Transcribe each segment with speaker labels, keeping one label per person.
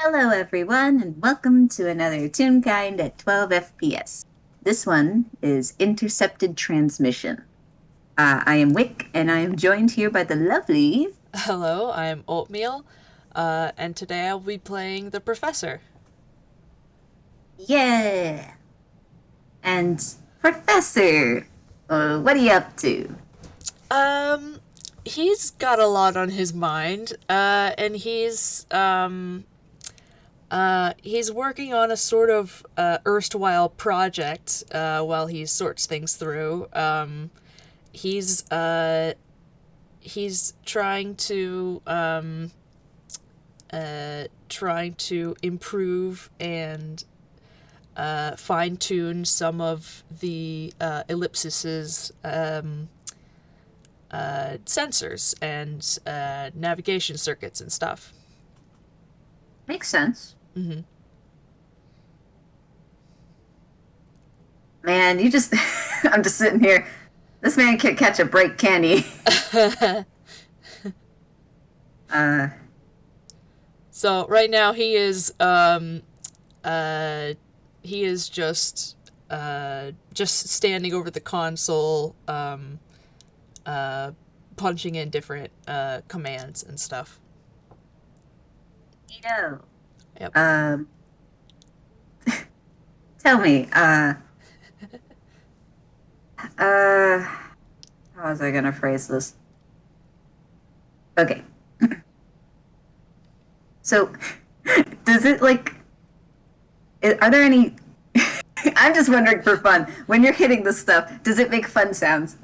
Speaker 1: Hello, everyone, and welcome to another Toonkind at 12 FPS. This one is Intercepted Transmission. I am Wick, and I am joined here by the lovely.
Speaker 2: Hello, I'm Oatmeal, and today I'll be playing the professor.
Speaker 1: Yeah! And Professor. What are you up to?
Speaker 2: Um, he's got a lot on his mind, and he's working on a sort of erstwhile project while he sorts things through. He's he's trying to improve and fine tune some of the Ellipsis's sensors and navigation circuits and stuff.
Speaker 1: Makes sense.
Speaker 2: Mm-hmm.
Speaker 1: Man, you just. I'm just sitting here. This man can't catch a break, can he? uh,
Speaker 2: So right now he is just standing over the console, uh, punching in different commands and stuff.
Speaker 1: you know.
Speaker 2: Yep.
Speaker 1: Um, Tell me, uh, how was I gonna phrase this? Okay. So, does it like, are there any, I'm just wondering for fun, when you're hitting this stuff, does it make fun sounds?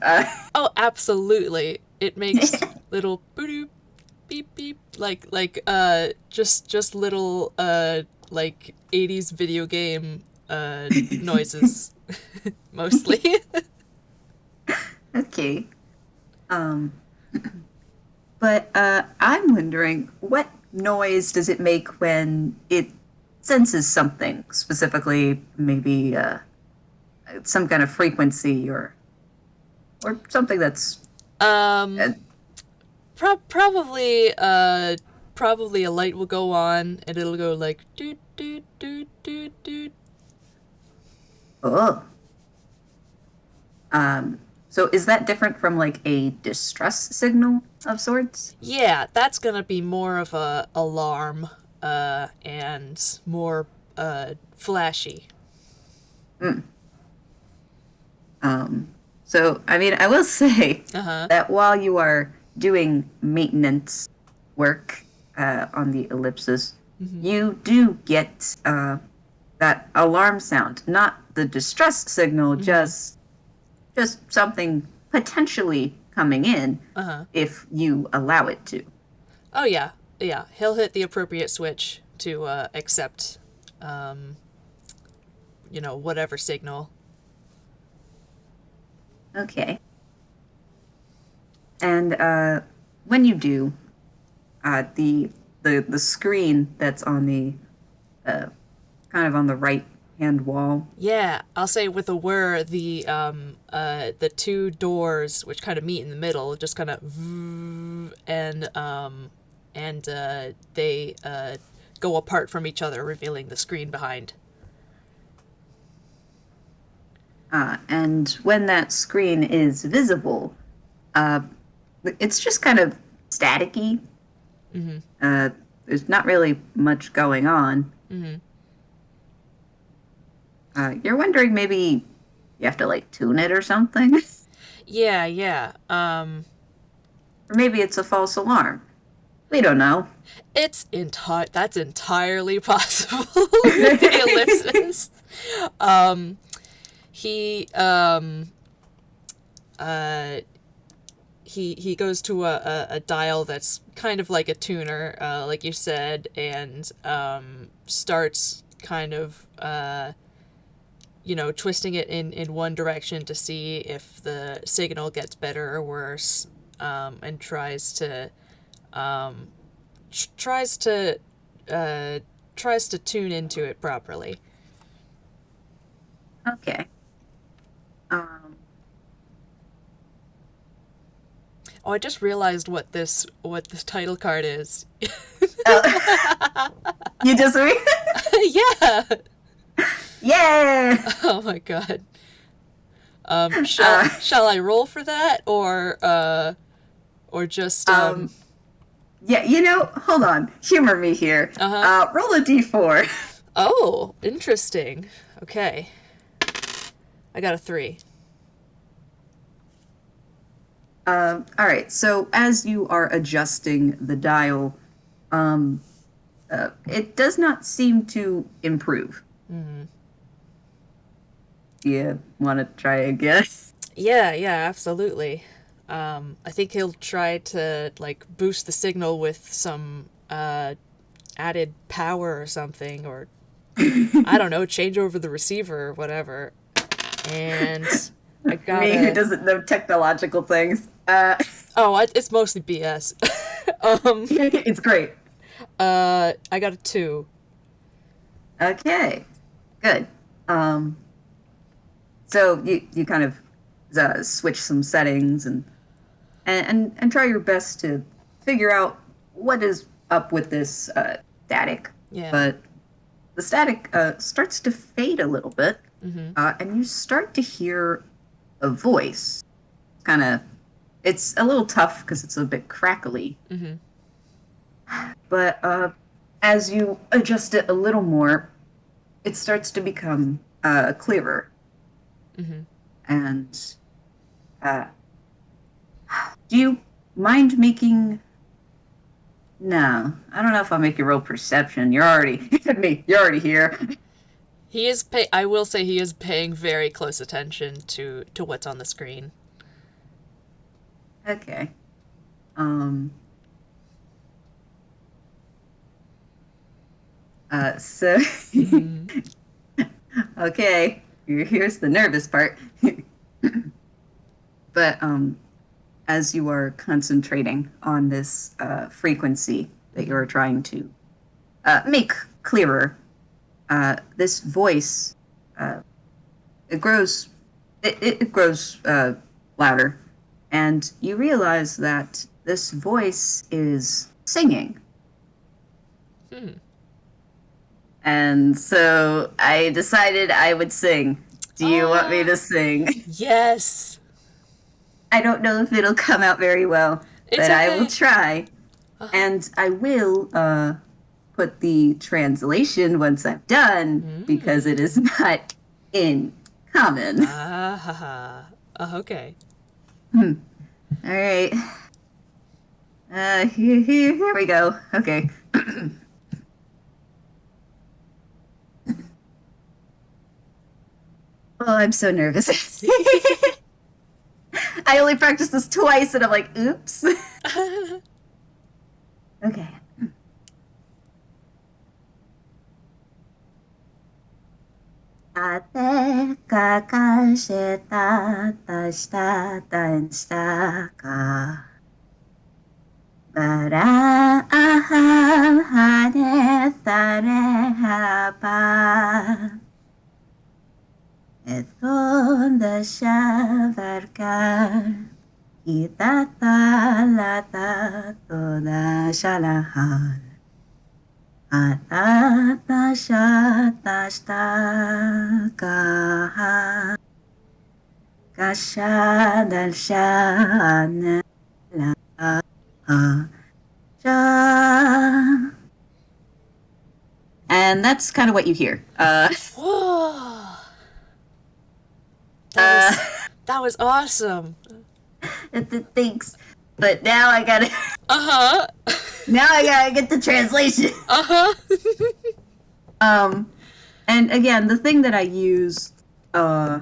Speaker 2: Oh, absolutely. It makes little boo beep beep just little like 80s video game noises mostly.
Speaker 1: Okay. Um, but I'm wondering, what noise does it make when it senses something, specifically maybe some kind of frequency or something that's
Speaker 2: um
Speaker 1: uh,
Speaker 2: probably probably a light will go on and it'll go like doot doot doot doot doot.
Speaker 1: oh. So is that different from like a distress signal of sorts?
Speaker 2: Yeah, that's gonna be more of a alarm and more flashy.
Speaker 1: Mm. So I mean, I will say
Speaker 2: Uh-huh.
Speaker 1: that while you are doing maintenance work on the ellipsis,
Speaker 2: Mm-hmm.
Speaker 1: you do get that alarm sound, not the distress signal,
Speaker 2: Mm-hmm.
Speaker 1: just something potentially coming in
Speaker 2: Uh-huh.
Speaker 1: if you allow it to.
Speaker 2: Oh yeah, yeah. He'll hit the appropriate switch to accept, um, whatever signal.
Speaker 1: Okay. And when you do, the screen that's on the uh, kind of on the right hand wall.
Speaker 2: Yeah, I'll say with a whir, the two doors which kind of meet in the middle just kind of and they go apart from each other, revealing the screen behind.
Speaker 1: And when that screen is visible, uh, it's just kind of staticky.
Speaker 2: Mm-hmm.
Speaker 1: Uh, there's not really much going on.
Speaker 2: Mm-hmm.
Speaker 1: You're wondering maybe you have to like tune it or something,
Speaker 2: Yeah, yeah.
Speaker 1: or maybe it's a false alarm. We don't know.
Speaker 2: That's entirely possible with the ellipsis. Um, he uh he goes to a dial that's kind of like a tuner, like you said, and starts kind of twisting it in one direction to see if the signal gets better or worse, and um, tries to uh, tries to tune into it properly.
Speaker 1: Okay. Um,
Speaker 2: Oh, I just realized what this title card is.
Speaker 1: Oh, you disagree?
Speaker 2: Yeah.
Speaker 1: Yeah.
Speaker 2: Oh my god.
Speaker 1: Uh,
Speaker 2: Shall I roll for that or just
Speaker 1: um, yeah, hold on. Humor me here.
Speaker 2: uh-huh.
Speaker 1: Roll a d4.
Speaker 2: Oh, interesting. Okay. I got a 3.
Speaker 1: All right. So as you are adjusting the dial, um, it does not seem to improve.
Speaker 2: Mm.
Speaker 1: Do you want to try again?
Speaker 2: Yeah, yeah, absolutely. I think he'll try to like boost the signal with some added power or something, or I don't know, change over the receiver or whatever. And I
Speaker 1: Me, who
Speaker 2: gotta.
Speaker 1: doesn't know technological things.
Speaker 2: Oh, it's mostly BS. um,
Speaker 1: It's great.
Speaker 2: I got a 2.
Speaker 1: Okay, good. Um, so you kind of switch some settings and try your best to figure out what is up with this static.
Speaker 2: Yeah.
Speaker 1: But the static starts to fade a little bit,
Speaker 2: Mm-hmm.
Speaker 1: and you start to hear a voice. It's a little tough because it's a bit crackly.
Speaker 2: Mm-hmm.
Speaker 1: But as you adjust it a little more, it starts to become clearer.
Speaker 2: Mm-hmm.
Speaker 1: And uh, do you mind making? No, I don't know if I'll make you roll perception. You're already me. You're already here.
Speaker 2: He is I will say he is paying very close attention to what's on the screen.
Speaker 1: Okay. Um. So.
Speaker 2: Mm-hmm.
Speaker 1: Okay. Here's the nervous part. But as you are concentrating on this frequency that
Speaker 2: Mm-hmm.
Speaker 1: you're trying to make clearer, this voice uh, it grows it grows louder, and you realize that this voice is singing.
Speaker 2: Hmm.
Speaker 1: And so I decided I would sing. Do you want me to
Speaker 2: Ah,
Speaker 1: sing?
Speaker 2: yes.
Speaker 1: I don't know if it'll come out very well,
Speaker 2: It's
Speaker 1: but I will
Speaker 2: okay.
Speaker 1: try.
Speaker 2: Uh-huh.
Speaker 1: And I will put the translation once I'm done because it
Speaker 2: Mm.
Speaker 1: is not in common.
Speaker 2: Ah, ha, ha. Okay.
Speaker 1: All right. Here we go. Okay. Oh, I'm so nervous. I only practiced this twice and I'm like, oops. Okay. Ate kakashita tashita tanstaka. Bara aham hane thare hapa. Etonda shavarkar. Kita talata toda shalahan. Atata shatastaka. Kashadal shana sha. And that's kind of what you hear.
Speaker 2: Whoa. That
Speaker 1: Uh,
Speaker 2: was that was awesome.
Speaker 1: thanks. But now I gotta,
Speaker 2: Uh-huh.
Speaker 1: now I gotta get the translation.
Speaker 2: Uh-huh.
Speaker 1: Um, and again, the thing that I use, uh,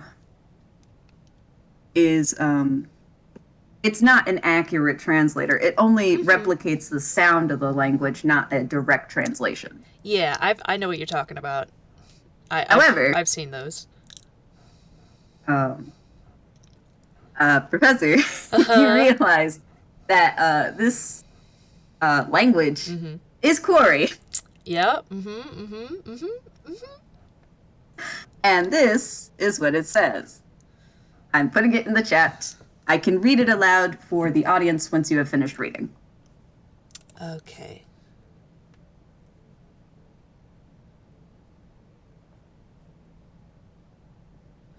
Speaker 1: is, it's not an accurate translator. It only
Speaker 2: Mm-hmm.
Speaker 1: replicates the sound of the language, not a direct translation.
Speaker 2: Yeah, I know what you're talking about.
Speaker 1: However,
Speaker 2: I've seen those.
Speaker 1: um, Professor, you
Speaker 2: Uh-huh.
Speaker 1: realize that this language
Speaker 2: Mm-hmm.
Speaker 1: is Quarry,
Speaker 2: Yep. Mm-hmm. Mm-hmm. Mm-hmm.
Speaker 1: and this is what it says. I'm putting it in the chat. I can read it aloud for the audience once you have finished reading.
Speaker 2: Okay.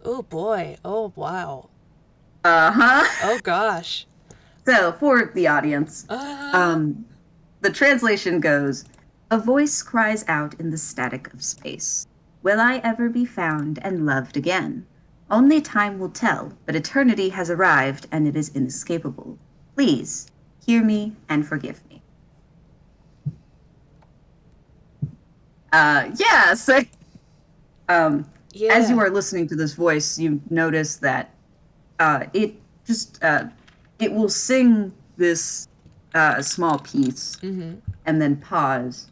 Speaker 2: Oh boy. Oh wow.
Speaker 1: Uh-huh.
Speaker 2: Oh gosh.
Speaker 1: So, for the audience,
Speaker 2: Uh,
Speaker 1: um, the translation goes, a voice cries out in the static of space. Will I ever be found and loved again? Only time will tell, but eternity has arrived and it is inescapable. Please, hear me and forgive me. Yeah, so um, as you
Speaker 2: yeah.
Speaker 1: are listening to this voice, you notice that it just it will sing this small piece
Speaker 2: Mm-hmm.
Speaker 1: and then pause,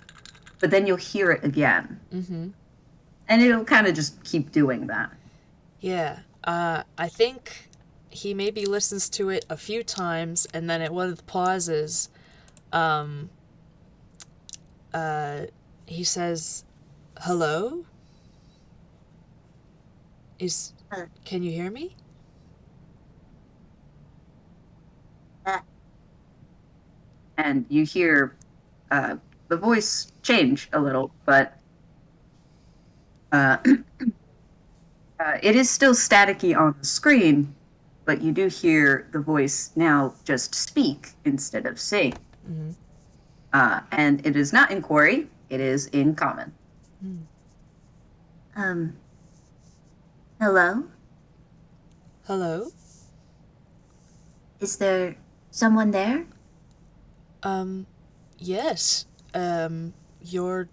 Speaker 1: but then you'll hear it again,
Speaker 2: Mm-hmm.
Speaker 1: and it'll kind of just keep doing that.
Speaker 2: Yeah. I think he maybe listens to it a few times, and then at one of the pauses, um, uh, he says, "Hello? Is
Speaker 1: Uh,
Speaker 2: Can you hear me?"
Speaker 1: uh, and you hear uh, the voice change a little, but uh, it is still staticky on the screen. But you do hear the voice now just speak instead of sing.
Speaker 2: Mm-hmm.
Speaker 1: And it is not in Quarry, it is in Common. Um, hello?
Speaker 2: Hello?
Speaker 1: Is there someone there?
Speaker 2: Um, yes. Um, you're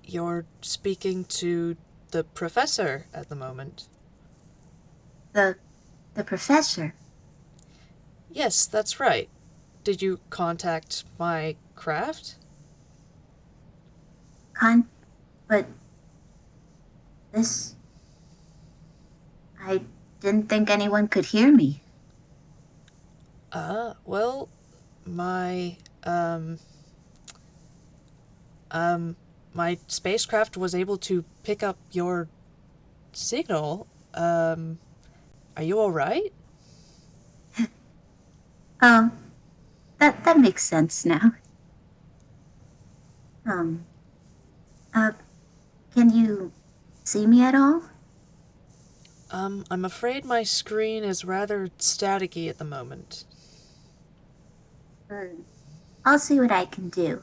Speaker 2: you're speaking to the professor at the moment.
Speaker 1: The the professor.
Speaker 2: Yes, that's right. Did you contact my craft?
Speaker 1: Con but this I didn't think anyone could hear me.
Speaker 2: Well, my um um my spacecraft was able to pick up your signal. Are you all right?
Speaker 1: Oh, that makes sense now. Um, uh, can you see me at all?
Speaker 2: I'm afraid my screen is rather staticky at the moment.
Speaker 1: Hmm. I'll see what I can do.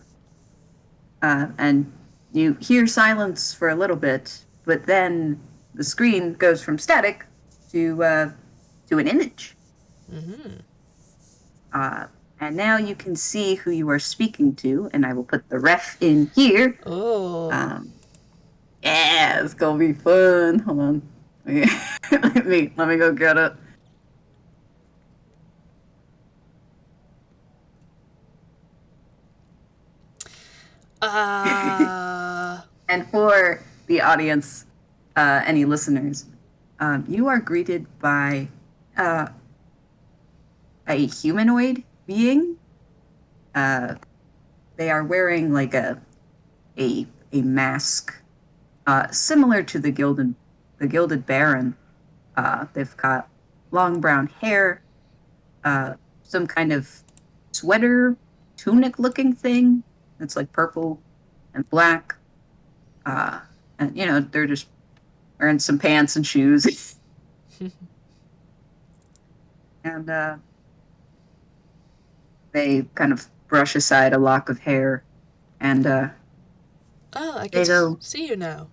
Speaker 1: And you hear silence for a little bit, but then the screen goes from static to an image.
Speaker 2: Mm-hmm.
Speaker 1: Uh, and now you can see who you are speaking to, and I will put the ref in here.
Speaker 2: Oh.
Speaker 1: Um, yeah, it's gonna be fun. Hold on, let me go get it.
Speaker 2: Ah.
Speaker 1: And for the audience, any listeners, you are greeted by uh, a humanoid being. Uh, they are wearing like a mask, similar to the Gilded Baron. They've got long brown hair, uh, some kind of sweater, tunic looking thing that's like purple and black. Uh, and they're just wearing some pants and shoes, and they kind of brush aside a lock of hair, and
Speaker 2: Oh, I can
Speaker 1: they go,
Speaker 2: see you now.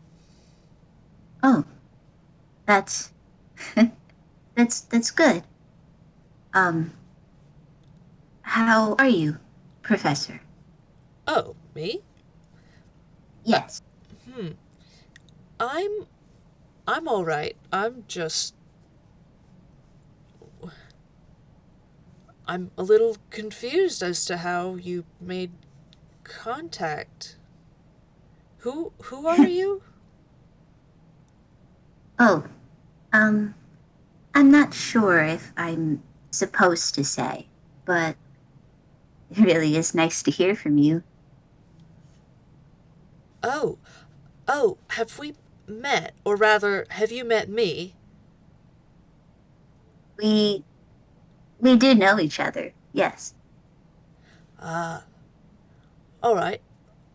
Speaker 1: "Oh, that's that's good. Um, how are you, Professor?"
Speaker 2: Oh, me?
Speaker 1: "Yes."
Speaker 2: Hmm. I'm I'm all right. I'm a little confused as to how you made contact. Who are you?
Speaker 1: "Oh, um, I'm not sure if I'm supposed to say, but it really is nice to hear from you.
Speaker 2: Oh, oh, have we met? Or rather, have you met me?
Speaker 1: We we do know each other. Yes."
Speaker 2: Ah, all right.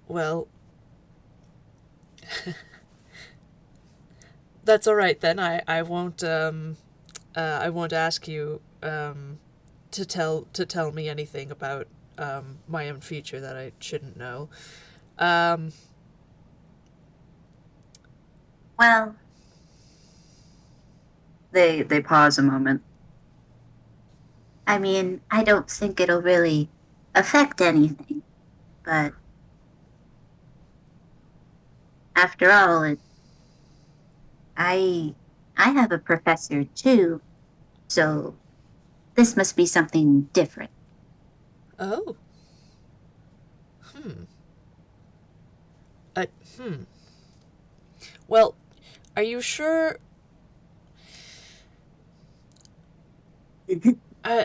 Speaker 2: Well, That's all right then. I won't ask you to tell me anything about my own future that I shouldn't know. Um,
Speaker 1: Well, they pause a moment. I mean, I don't think it'll really affect anything, but after all, I I have a professor too, so this must be something different.
Speaker 2: oh, hmm. Uh, hmm. Well, are you sure?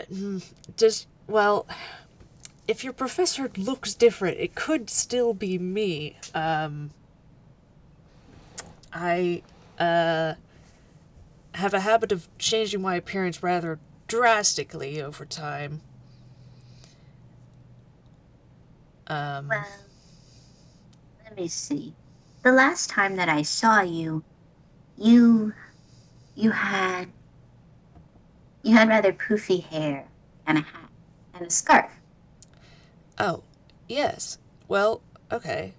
Speaker 2: Hmm, does well, if your professor looks different, it could still be me. I uh have a habit of changing my appearance rather drastically over time. Um,
Speaker 1: Well, let me see. The last time that I saw you, you you had you had rather poofy hair and a hat and a scarf.
Speaker 2: oh, yes. Well, okay.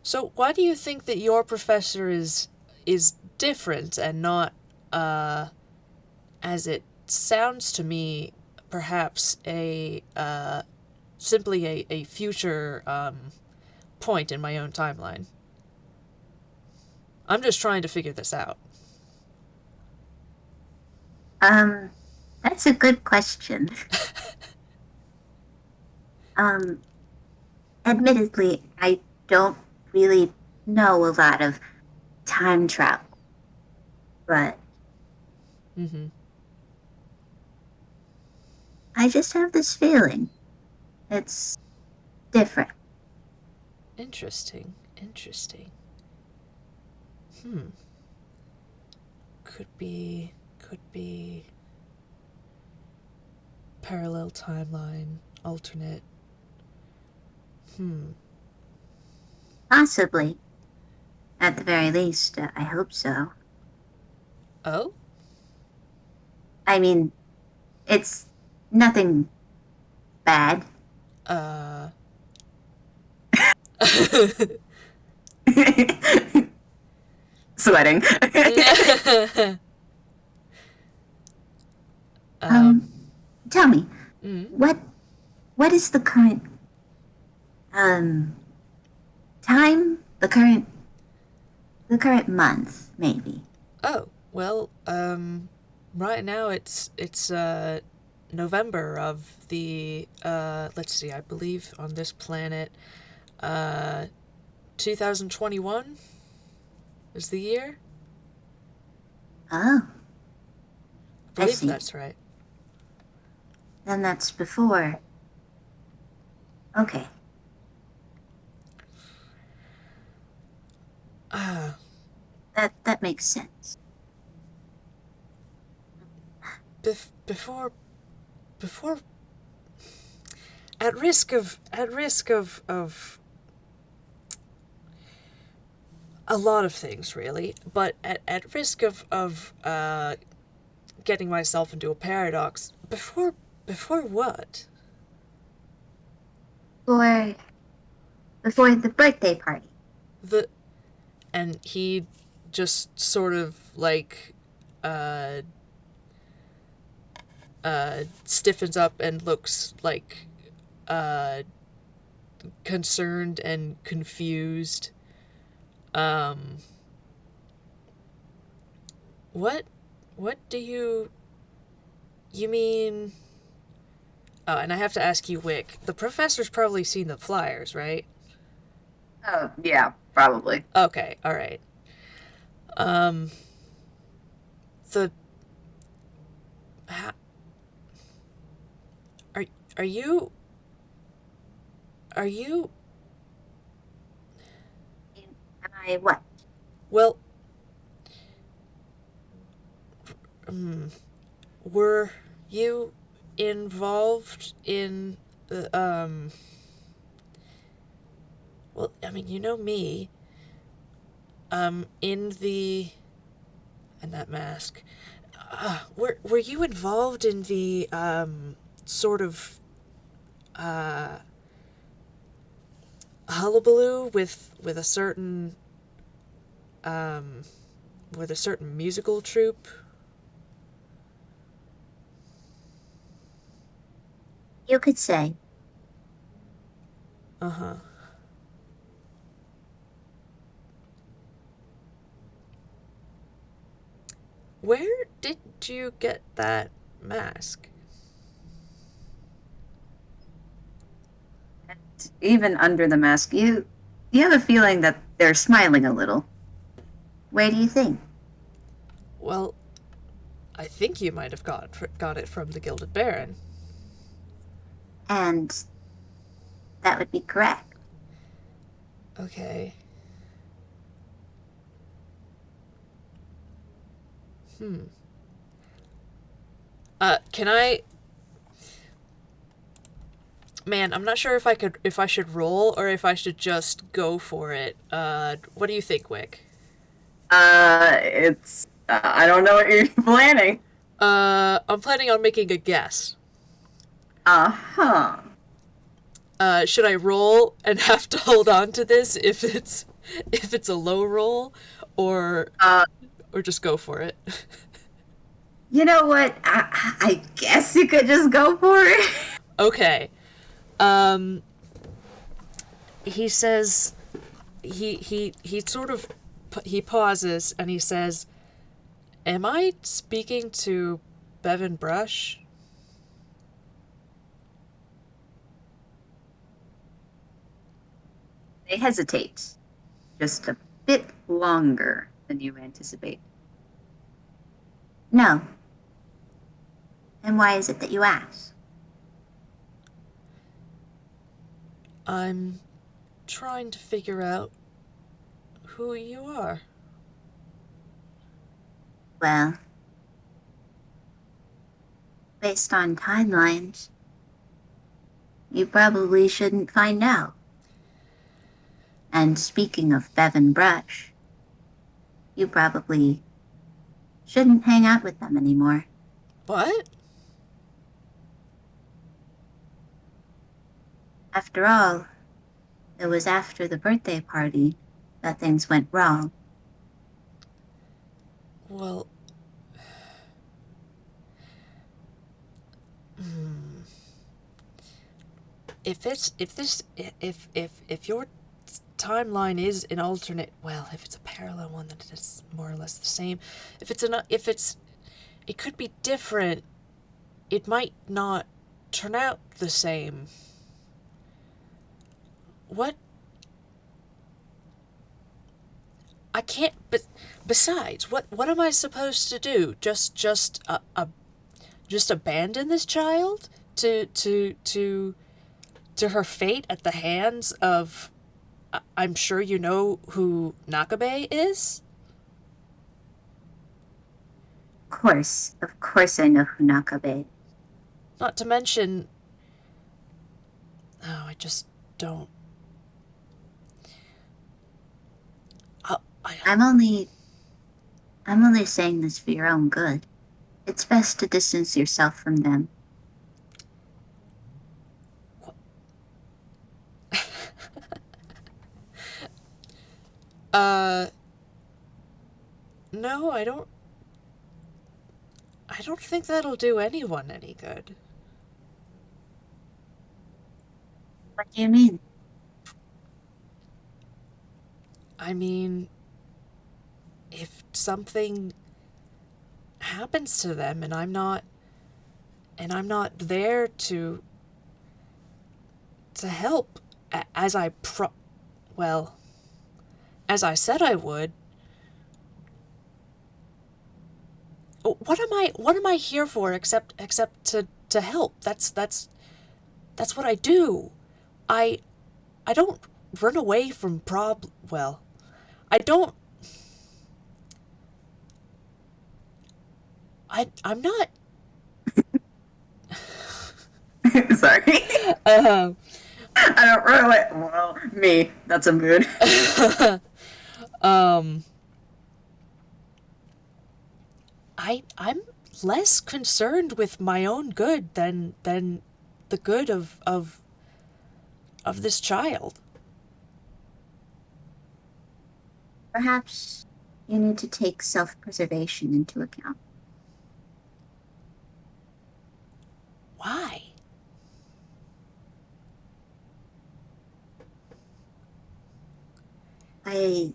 Speaker 2: So why do you think that your professor is different and not as it sounds to me perhaps a simply a future point in my own timeline? I'm just trying to figure this out.
Speaker 1: Um, that's a good question. Um, Admittedly, I don't really know a lot of time travel, but
Speaker 2: Mm-hmm.
Speaker 1: I just have this feeling. It's different.
Speaker 2: Interesting. Interesting. Hmm. Could be parallel timeline, alternate. Hmm.
Speaker 1: Possibly. At the very least, I hope so.
Speaker 2: Oh?
Speaker 1: I mean, it's nothing bad.
Speaker 2: Uh.
Speaker 1: Sweating.
Speaker 2: um.
Speaker 1: um, Tell me,
Speaker 2: Mm.
Speaker 1: what what is the current um time? The current month, maybe.
Speaker 2: Oh. Well. Right now it's November of the let's see. I believe on this planet, uh, 2021 is the year.
Speaker 1: Oh,
Speaker 2: I
Speaker 1: I
Speaker 2: believe
Speaker 1: see.
Speaker 2: that's right.
Speaker 1: Then that's before. Okay.
Speaker 2: Uh,
Speaker 1: That makes sense.
Speaker 2: before before at risk of a lot of things really, but at risk of getting myself into a paradox. Before what?
Speaker 1: For Before the birthday party.
Speaker 2: The and he just sort of like uh stiffens up and looks like uh concerned and confused. Um what what do you mean? Oh, and I have to ask you, Wick. The professor's probably seen the flyers, right?
Speaker 1: Oh, yeah, probably.
Speaker 2: Okay, all right. Um, the ha, are are you are you
Speaker 1: Am I what?
Speaker 2: well? Um, were you involved in the well? I mean, you know me. In the and that mask. Were you involved in the sort of hullabaloo with a certain um, with a certain musical troupe?
Speaker 1: You could say.
Speaker 2: Uh huh. Where did you get that mask?
Speaker 1: Even under the mask, you have a feeling that they're smiling a little. Where do you think?
Speaker 2: Well, I think you might have got it from the Gilded Baron.
Speaker 1: And that would be correct.
Speaker 2: Okay. Hmm. Can I? Man, I'm not sure if I should roll or if I should just go for it. What do you think, Wick?
Speaker 1: It's I don't know what you're planning.
Speaker 2: I'm planning on making a guess.
Speaker 1: Uh-huh.
Speaker 2: Should I roll and have to hold on to this if it's a low roll, or
Speaker 1: Uh,
Speaker 2: or just go for it?
Speaker 1: you know what? I guess you could just go for it.
Speaker 2: Okay. Um, he says he sort of he pauses and he says, "Am I speaking to Bevan Brush?"
Speaker 1: They hesitate just a bit longer than you anticipate. No. And why is it that you ask?
Speaker 2: I'm trying to figure out who you are.
Speaker 1: Well, based on timelines, you probably shouldn't find out. And speaking of Bevan Brush, you probably shouldn't hang out with them anymore.
Speaker 2: What?
Speaker 1: After all, it was after the birthday party that things went wrong.
Speaker 2: Well, hmm. If your timeline is an alternate, well, if it's a parallel one, then it's more or less the same. If it's it could be different. It might not turn out the same. What? I can't. But besides, what am I supposed to do? Just abandon this child to her fate at the hands of. I'm sure you know who Nakabe is.
Speaker 1: Of course I know who Nakabe.
Speaker 2: Not to mention, oh, I just don't. I, I
Speaker 1: I'm only saying this for your own good. It's best to distance yourself from them.
Speaker 2: uh, no, I don't. I don't think that'll do anyone any good.
Speaker 1: What do you mean?
Speaker 2: I mean, if something happens to them and I'm not there to help as well, as I said I would. What am I here for except to help? That's what I do. I I don't run away from well, I don't I'm not
Speaker 1: Sorry.
Speaker 2: uh
Speaker 1: I don't run away. Well, me. That's a mood.
Speaker 2: Um, I'm less concerned with my own good than the good of this child.
Speaker 1: Perhaps you need to take self-preservation into account.
Speaker 2: Why?
Speaker 1: I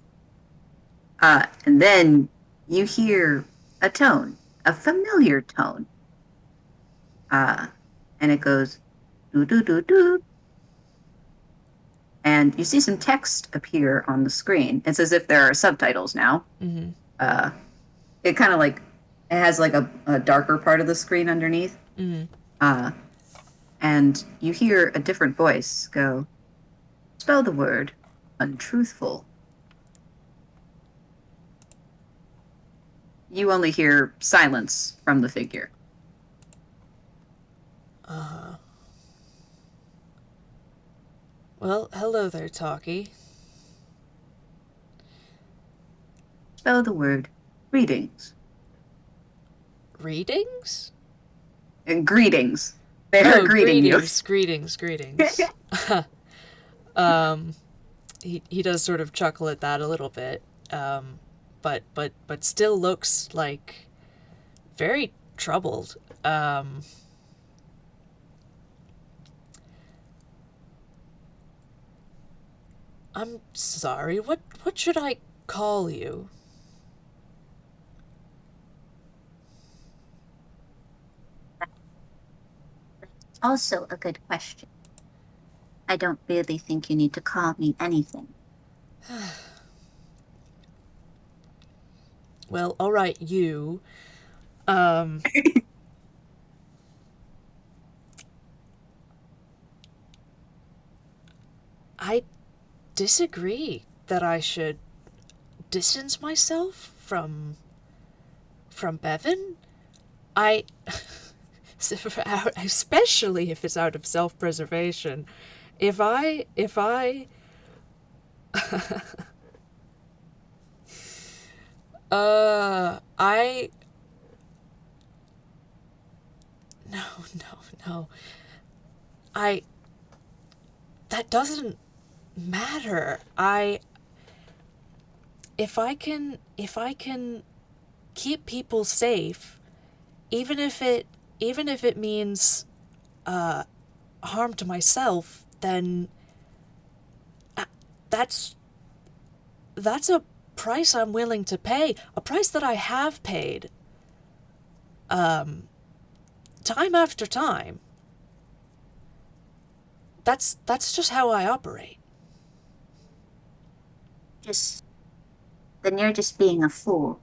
Speaker 1: and then you hear a tone, a familiar tone. Uh and it goes doo doo doo doo. And you see some text appear on the screen. It's as if there are subtitles now.
Speaker 2: Mm-hmm.
Speaker 1: Uh it kind of like it has like a darker part of the screen underneath.
Speaker 2: Mm-hmm.
Speaker 1: Uh and you hear a different voice go, spell the word untruthful. You only hear silence from the figure.
Speaker 2: Uh-huh. Well, hello there, Talkie.
Speaker 1: Spell the word greetings.
Speaker 2: Readings?
Speaker 1: Greetings. They are
Speaker 2: Oh,
Speaker 1: greeting you.
Speaker 2: greetings, greetings, greetings. He does sort of chuckle at that a little bit, but still looks like very troubled. I'm sorry. What should I call you?
Speaker 1: Also, a good question. I don't really think you need to call me anything.
Speaker 2: Well, all right, you. Um, I disagree that I should distance myself from Bevan. I especially if it's out of self-preservation. If I I no, no, no. I that doesn't matter. I if I can keep people safe, even if it means harm to myself, then uh, that's that's a price I'm willing to pay, a price that I have paid time after time. That's just how I operate.
Speaker 1: Just, then you're just being a fool.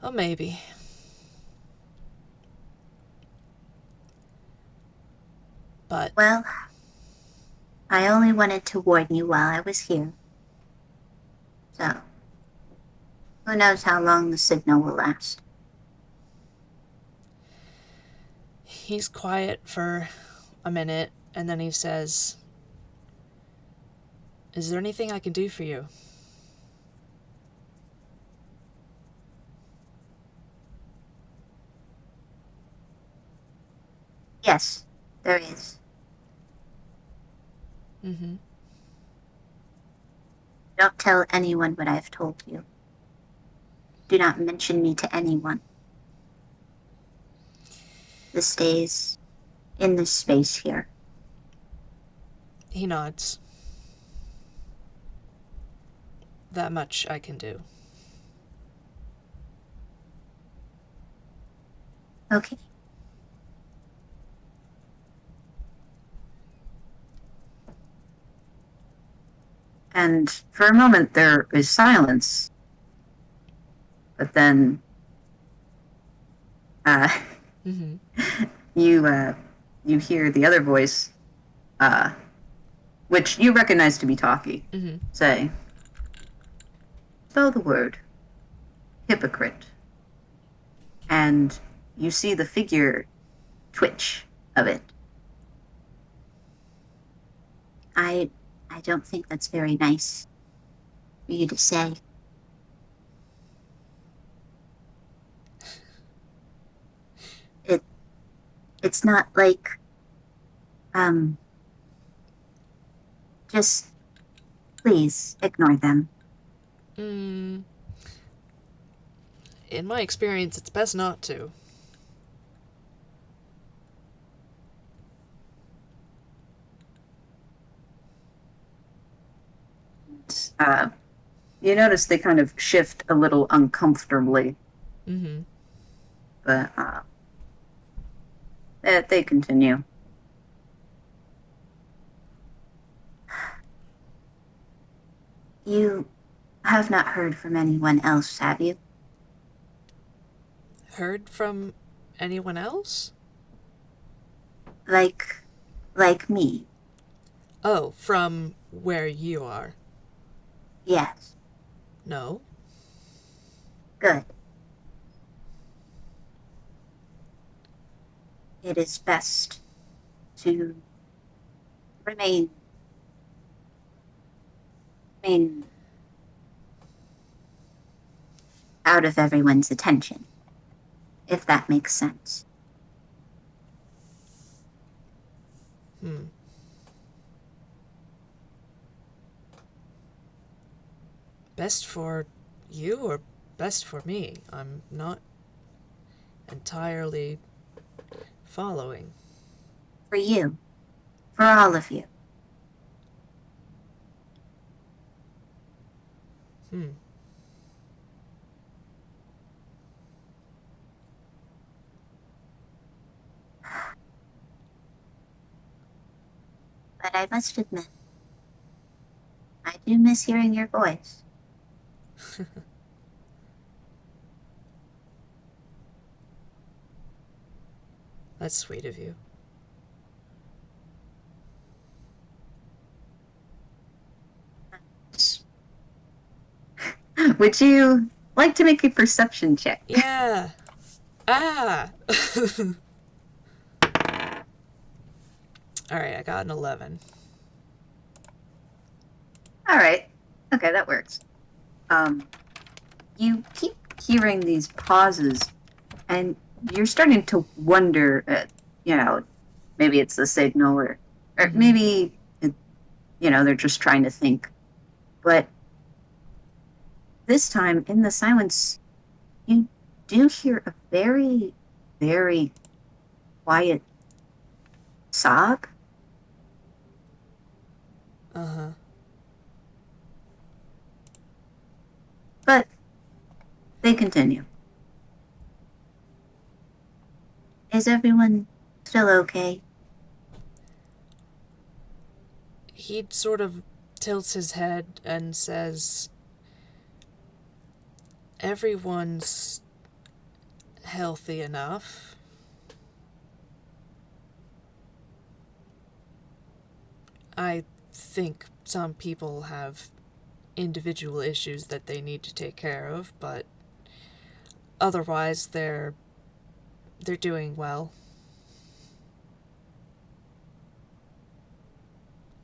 Speaker 2: Oh, maybe. But
Speaker 1: Well, I only wanted to warn you while I was here. So, who knows how long the signal will last.
Speaker 2: he's quiet for a minute and then he says, "Is there anything I can do for you?"
Speaker 1: Yes, there is.
Speaker 2: Mm-hmm.
Speaker 1: Don't tell anyone what I've told you. Do not mention me to anyone. This stays in this space here.
Speaker 2: He nods. That much I can do.
Speaker 1: Okay. And for a moment there is silence, but then uh,
Speaker 2: Mm-hmm.
Speaker 1: you you hear the other voice, uh, which you recognize to be Talkie,
Speaker 2: Mm-hmm.
Speaker 1: say, spell the word hypocrite. And you see the figure twitch of it. I I don't think that's very nice. for you to say. It it's not like um just please ignore them.
Speaker 2: Mm, in my experience, it's best not to.
Speaker 1: Uh, you notice they kind of shift a little uncomfortably,
Speaker 2: Mm-hmm.
Speaker 1: but they continue. You have not heard from anyone else, have you?
Speaker 2: Heard from anyone else?
Speaker 1: Like, like me?
Speaker 2: Oh, from where you are.
Speaker 1: Yes.
Speaker 2: No.
Speaker 1: Good. It is best to remain, remain out of everyone's attention, if that makes sense.
Speaker 2: Hmm. Best for you or best for me? I'm not entirely following.
Speaker 1: For you, for all of you.
Speaker 2: Hmm.
Speaker 1: But I must admit, I do miss hearing your voice.
Speaker 2: That's sweet of you.
Speaker 1: Would you like to make a perception check?
Speaker 2: Yeah. Ah! Alright, I got an 11.
Speaker 1: All right. Okay, that works. Um, you keep hearing these pauses, and you're starting to wonder, you know, maybe it's the signal, or
Speaker 2: Mm-hmm.
Speaker 1: maybe, they're just trying to think. But this time, in the silence, you do hear a very, very quiet sob,
Speaker 2: Uh huh.
Speaker 1: but they continue. Is everyone still okay?
Speaker 2: He sort of tilts his head and says, everyone's healthy enough. I think some people have individual issues that they need to take care of, but otherwise they're doing well.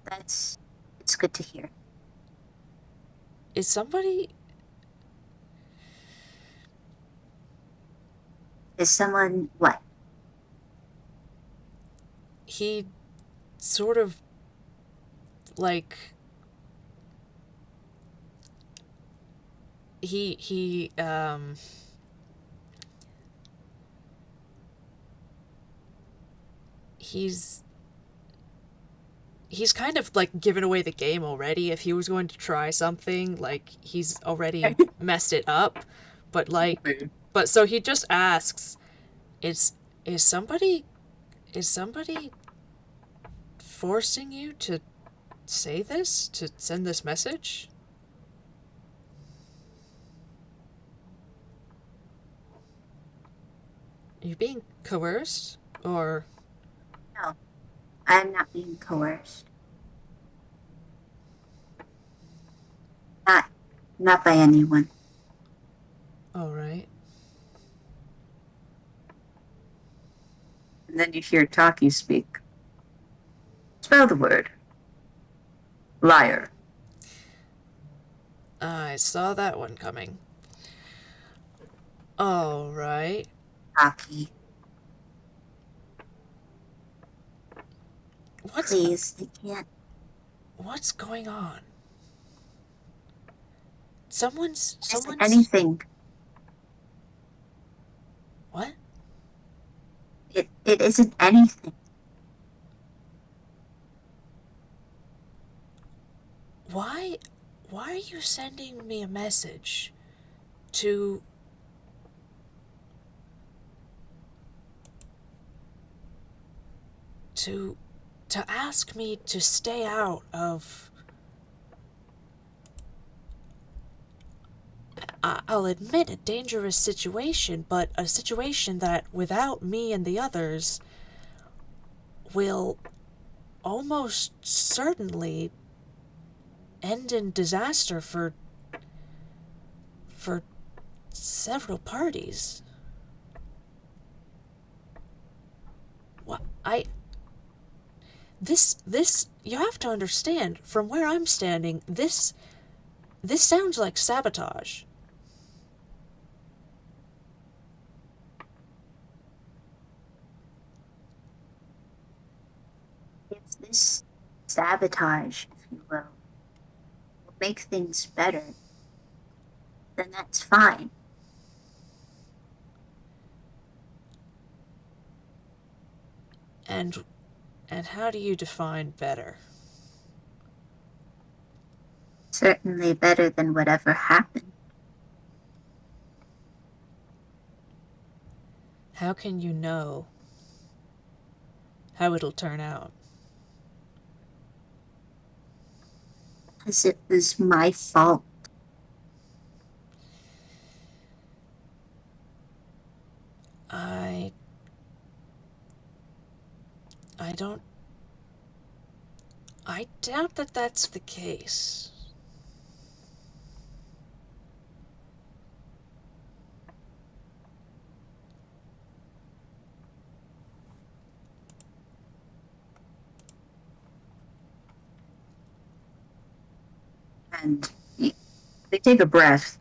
Speaker 1: That's it's good to hear.
Speaker 2: Is somebody
Speaker 1: Is someone what?
Speaker 2: he sort of like he he's he's kind of like given away the game already. If he was going to try something, like he's already messed it up. But but so he just asks, is is somebody is somebody forcing you to say this, to send this message? Are you being coerced? Or
Speaker 1: No, I'm not being coerced. Not not by anyone.
Speaker 2: alright.
Speaker 1: And then you hear Taki speak. Spell the word. Liar.
Speaker 2: I saw that one coming. All right.
Speaker 1: Taki,
Speaker 2: What's
Speaker 1: please, they can't.
Speaker 2: what's going on?
Speaker 1: It isn't
Speaker 2: Someone's
Speaker 1: anything.
Speaker 2: what?
Speaker 1: It isn't anything.
Speaker 2: Why why are you sending me a message to to to ask me to stay out of I'll admit a dangerous situation, but a situation that without me and the others will almost certainly end in disaster for several parties. What I this you have to understand from where I'm standing, this sounds like sabotage.
Speaker 1: If this sabotage, if you will make things better, then that's fine.
Speaker 2: And and how do you define better?
Speaker 1: Certainly better than whatever happened.
Speaker 2: How can you know how it'll turn out?
Speaker 1: Because it was my fault.
Speaker 2: I I don't I doubt that that's the case.
Speaker 1: And they take a breath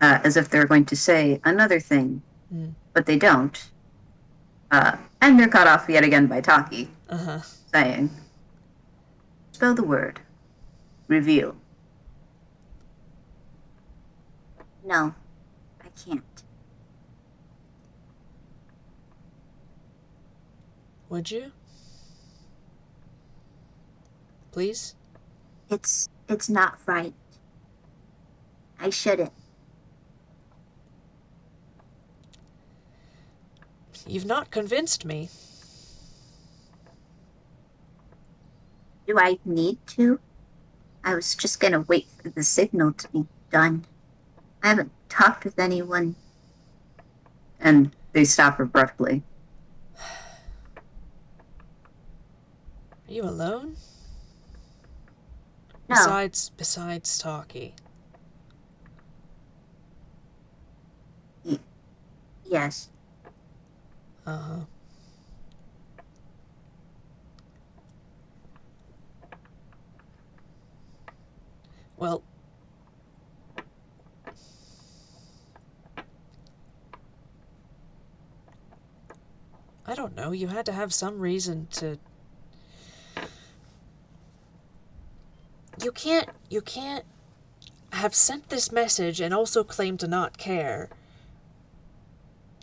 Speaker 1: as if they're going to say another thing,
Speaker 2: Mm.
Speaker 1: but they don't. And they're cut off yet again by Taki,
Speaker 2: Uh-huh.
Speaker 1: saying, spell the word, reveal. No, I can't.
Speaker 2: Would you? Please?
Speaker 1: It's not right. I shouldn't.
Speaker 2: You've not convinced me.
Speaker 1: Do I need to? I was just gonna wait for the signal to be done. I haven't talked with anyone. And they stop abruptly.
Speaker 2: Are you alone?
Speaker 1: No,
Speaker 2: Besides Talkie.
Speaker 1: y- yes.
Speaker 2: Uh-huh. Well, I don't know. You had to have some reason to. You can't have sent this message and also claim to not care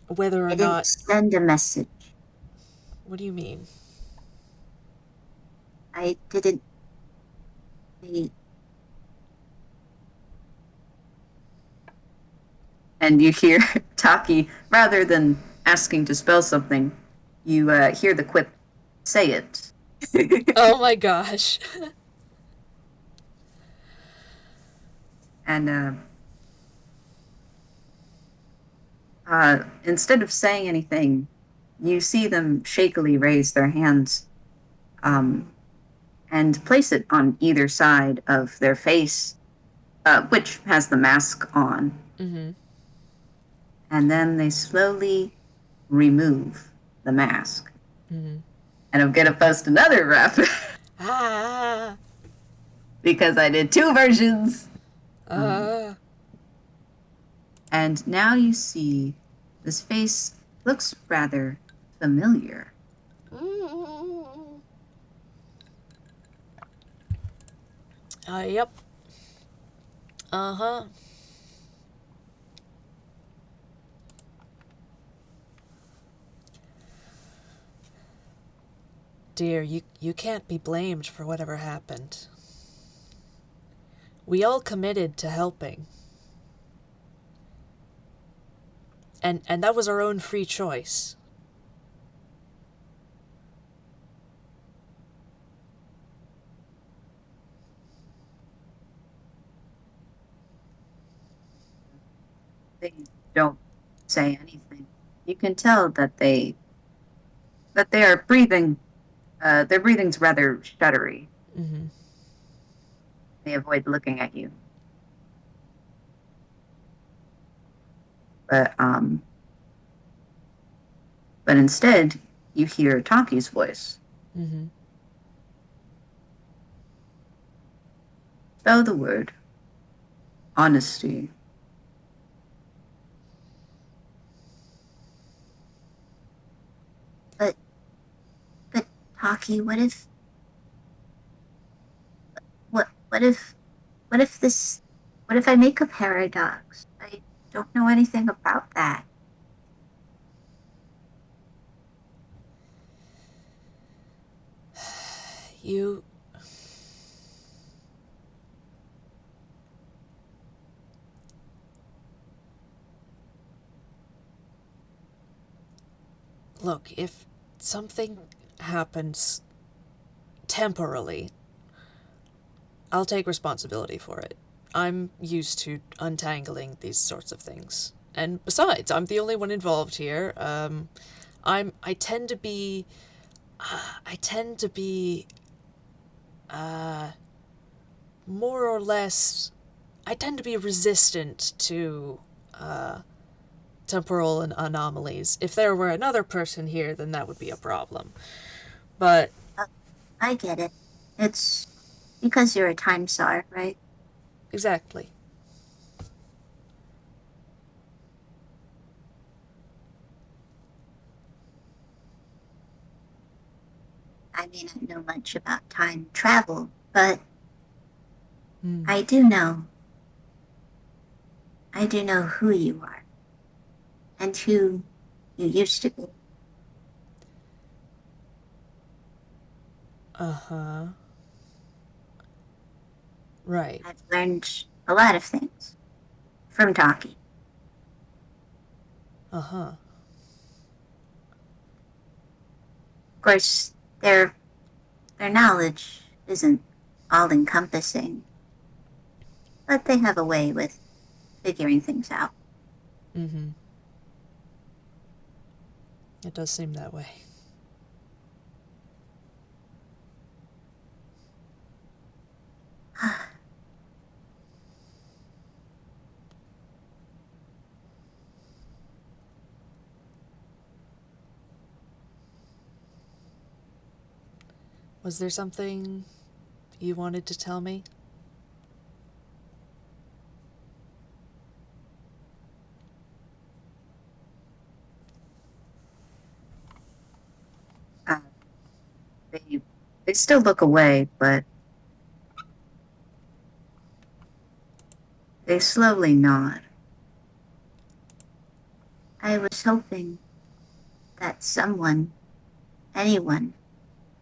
Speaker 2: whether
Speaker 1: I
Speaker 2: or
Speaker 1: didn't
Speaker 2: not.
Speaker 1: send a message.
Speaker 2: What do you mean?
Speaker 1: I didn't. I, and you hear Taki, rather than asking to spell something, you hear the quip, say it.
Speaker 2: Oh my gosh.
Speaker 1: And instead of saying anything, you see them shakily raise their hands um, and place it on either side of their face, which has the mask on.
Speaker 2: Mm-hmm.
Speaker 1: And then they slowly remove the mask.
Speaker 2: Mm-hmm.
Speaker 1: And I'm going to post another rep
Speaker 2: Ah.
Speaker 1: because I did two versions. Um,
Speaker 2: Uh,
Speaker 1: and now you see this face looks rather familiar.
Speaker 2: yep. Uh-huh. Dear, you can't be blamed for whatever happened. We all committed to helping. And that was our own free choice.
Speaker 1: They don't say anything. You can tell that they are breathing. Their breathing's rather shuddery.
Speaker 2: Mm-hmm.
Speaker 1: They avoid looking at you. But um, but instead you hear Taki's voice.
Speaker 2: Mm-hmm.
Speaker 1: Spell the word honesty. But but Taki, what if what if this what if I make a paradox? I don't know anything about that.
Speaker 2: You look, if something happens temporarily, I'll take responsibility for it. I'm used to untangling these sorts of things. And besides, I'm the only one involved here. I tend to be I tend to be uh more or less I tend to be resistant to temporal anomalies. If there were another person here, then that would be a problem. But
Speaker 1: Uh, I get it. It's because you're a time czar, right?
Speaker 2: exactly.
Speaker 1: I may not know much about time travel, but
Speaker 2: Hmm.
Speaker 1: I do know. I do know who you are and who you used to be.
Speaker 2: Uh-huh. Right.
Speaker 1: I've learned a lot of things from Taki.
Speaker 2: Uh-huh.
Speaker 1: Of course, their knowledge isn't all encompassing, but they have a way with figuring things out.
Speaker 2: Mm-hmm. It does seem that way. Was there something you wanted to tell me?
Speaker 1: Uh, they they still look away, but they slowly nod. I was hoping that someone, anyone,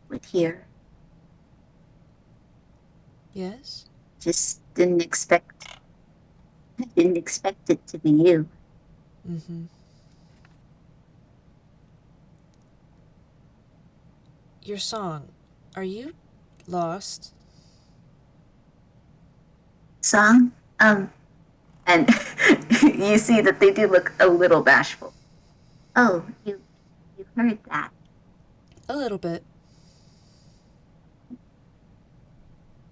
Speaker 1: would hear.
Speaker 2: Yes?
Speaker 1: Just didn't expect it to be you.
Speaker 2: Mm-hmm. Your song. Are you lost?
Speaker 1: Song? And you see that they do look a little bashful. Oh, you heard that.
Speaker 2: A little bit.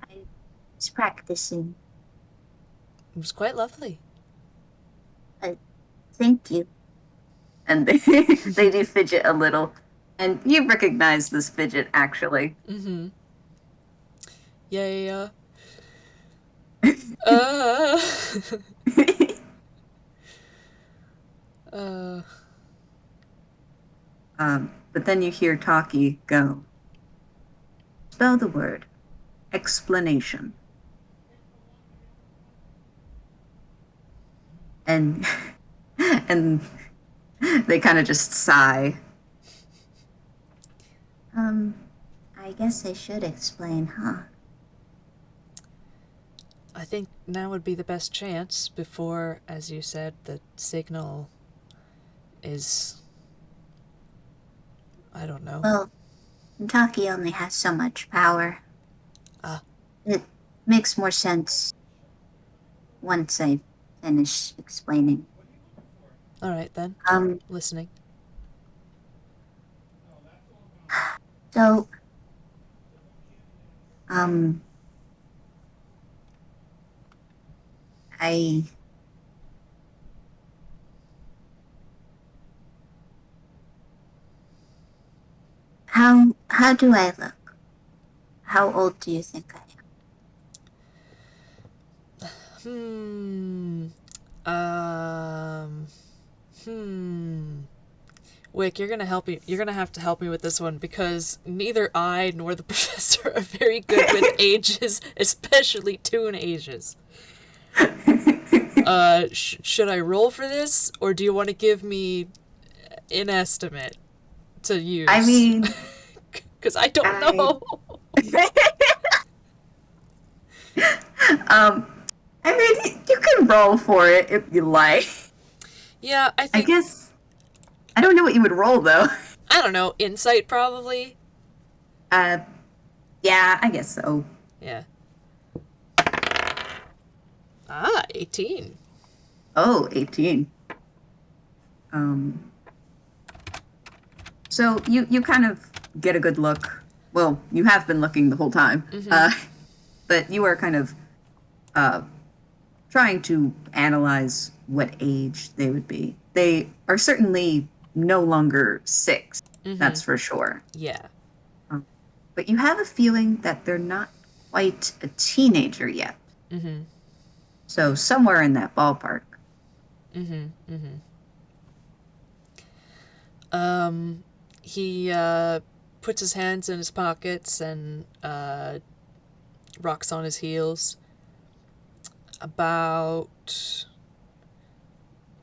Speaker 1: I was practicing.
Speaker 2: It was quite lovely.
Speaker 1: Thank you. And they do fidget a little. And you recognize this fidget actually.
Speaker 2: Mm-hmm. Yeah, yeah, yeah. Uh, uh,
Speaker 1: But then you hear Taki go, spell the word explanation. And and they kind of just sigh. Um, I guess I should explain, huh?
Speaker 2: I think now would be the best chance before, as you said, the signal is. I don't know.
Speaker 1: Well, Taki only has so much power.
Speaker 2: Ah,
Speaker 1: It makes more sense once I finish explaining.
Speaker 2: alright then.
Speaker 1: Um,
Speaker 2: Listening.
Speaker 1: so, um, I, how do I look? How old do you think I
Speaker 2: Hmm. Um. Hmm. Wick, you're gonna have to help me with this one because neither I nor the professor are very good with ages, especially toon ages.
Speaker 1: am?
Speaker 2: Should I roll for this, or do you want to give me an estimate to
Speaker 1: I
Speaker 2: use?
Speaker 1: mean,
Speaker 2: Because I don't
Speaker 1: I,
Speaker 2: know.
Speaker 1: um, I mean, you can roll for it if you like.
Speaker 2: Yeah, I
Speaker 1: I
Speaker 2: think,
Speaker 1: guess, I don't know what you would roll though.
Speaker 2: I don't know, insight probably?
Speaker 1: Uh, yeah, I guess so.
Speaker 2: Yeah. Ah, 18.
Speaker 1: Oh, 18. Um, so you kind of get a good look. Well, you have been looking the whole time. But you are kind of uh trying to analyze what age they would be. They are certainly no longer 6, that's for sure.
Speaker 2: Yeah.
Speaker 1: Um, but you have a feeling that they're not quite a teenager yet. So somewhere in that ballpark.
Speaker 2: He puts his hands in his pockets and rocks on his heels. About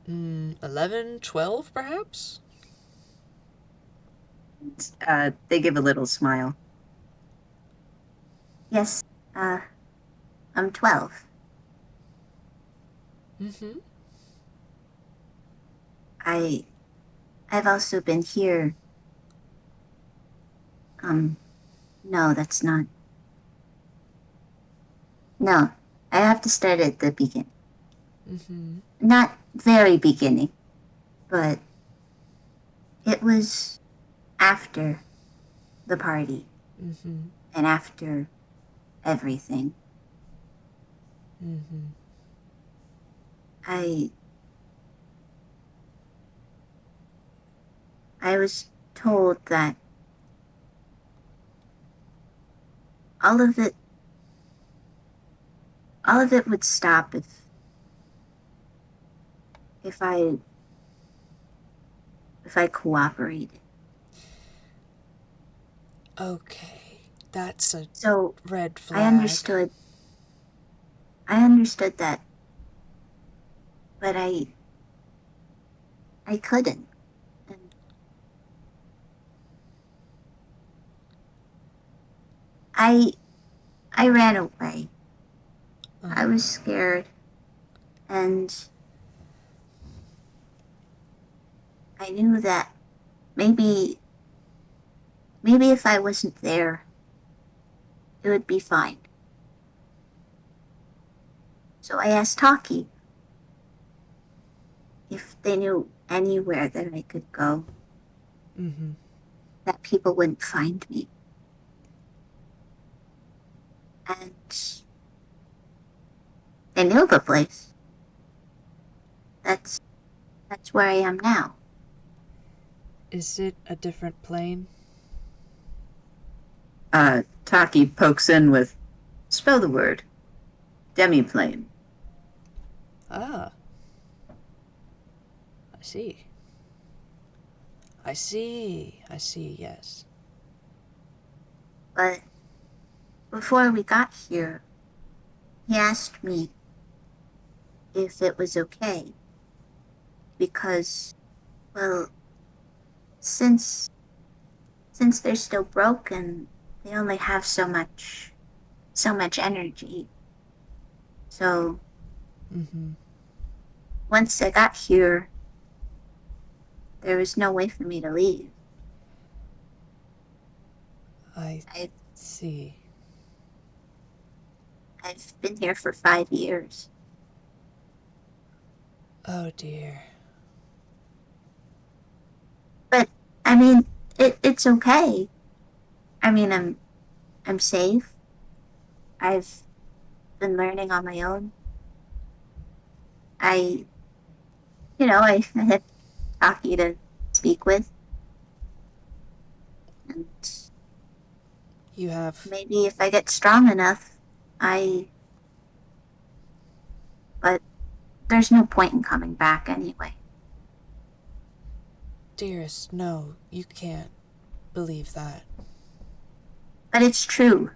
Speaker 2: 11, 12, perhaps?
Speaker 1: They give a little smile. Yes, uh, I'm 12. I I've also been here. Um, no, that's not. No, I have to start at the beginning. Not very beginning, but it was after the party and after everything. I I was told that all of it all of it would stop if I cooperated.
Speaker 2: Okay. That's a
Speaker 1: So
Speaker 2: red
Speaker 1: I
Speaker 2: flag.
Speaker 1: understood I understood that, but I couldn't. And I I ran away. I was scared and I knew that maybe maybe if I wasn't there, it would be fine. So I asked Taki if they knew anywhere that I could go that people wouldn't find me. And they knew the place. That's that's where I am now.
Speaker 2: Is it a different plane?
Speaker 1: Taki pokes in with spell the word demiplane.
Speaker 2: Ah, I see. I see. I see, yes.
Speaker 3: But before we got here, he asked me if it was okay because, well, since since they're still broken, they only have so much energy. So
Speaker 2: Mm-hmm.
Speaker 3: once I got here, there was no way for me to leave.
Speaker 2: I
Speaker 3: I
Speaker 2: see.
Speaker 3: I've been here for 5 years.
Speaker 2: Oh dear.
Speaker 3: But I mean, it's okay. I mean, I'm safe. I've been learning on my own. I, I have Taki to speak with, and
Speaker 2: You have.
Speaker 3: maybe if I get strong enough, I. But there's no point in coming back anyway.
Speaker 2: Dearest, no, you can't believe that.
Speaker 3: But it's true.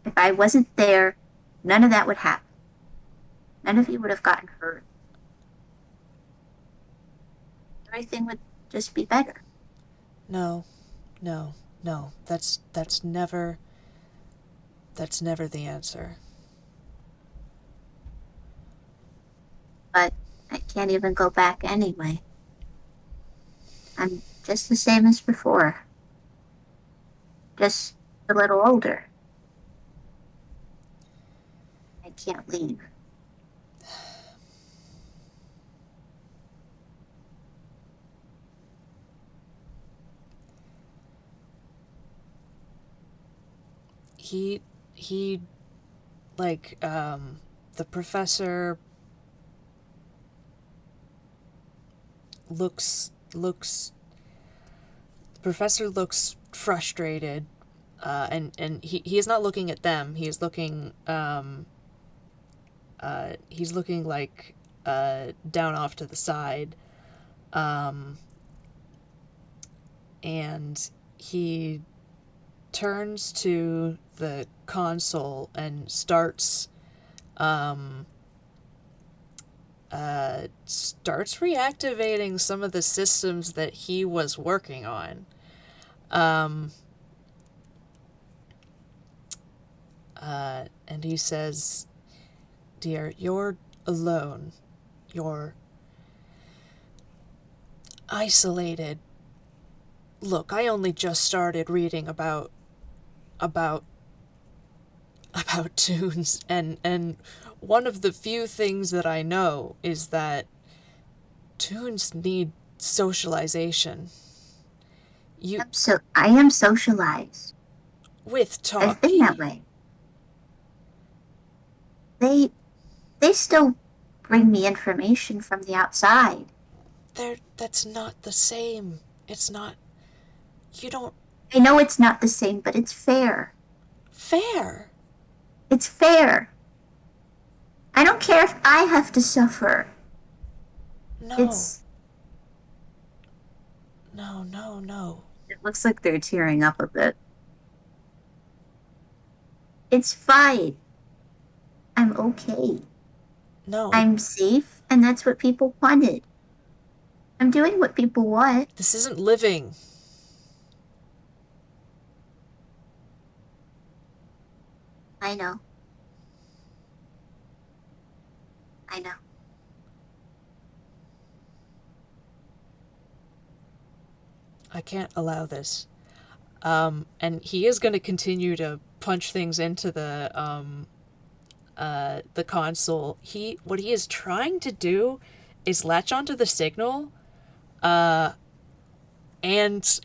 Speaker 3: If I wasn't there, none of that would happen. None of you would have gotten hurt. Everything would just be better.
Speaker 2: No, no, no. That's never the answer.
Speaker 3: But I can't even go back anyway. I'm just the same as before, just a little older. I can't leave.
Speaker 2: He like the professor looks the professor looks frustrated, and he is not looking at them. He's looking like down off to the side, um, and he turns to the console and um, starts reactivating some of the systems that he was working on. Um, and he says, "Dear, you're alone. You're isolated. Look, I only just started reading about about tunes, and one of the few things that I know is that tunes need socialization. You
Speaker 3: I am socialized.
Speaker 2: with
Speaker 3: I've been that
Speaker 2: Talkie.
Speaker 3: way. They they still bring me information from the outside.
Speaker 2: That's not the same. It's not. You don't.
Speaker 3: I know it's not the same, but it's fair.
Speaker 2: Fair.
Speaker 3: It's fair. I don't care if I have to suffer.
Speaker 2: No.
Speaker 3: It's
Speaker 2: No, no, no.
Speaker 1: It looks like they're tearing up a bit.
Speaker 3: it's fine. I'm okay.
Speaker 2: No.
Speaker 3: I'm safe, and that's what people wanted. I'm doing what people want.
Speaker 2: This isn't living.
Speaker 3: I know. I know.
Speaker 2: I can't allow this. And he is going to continue to punch things into the console. What he is trying to do is latch onto the signal, and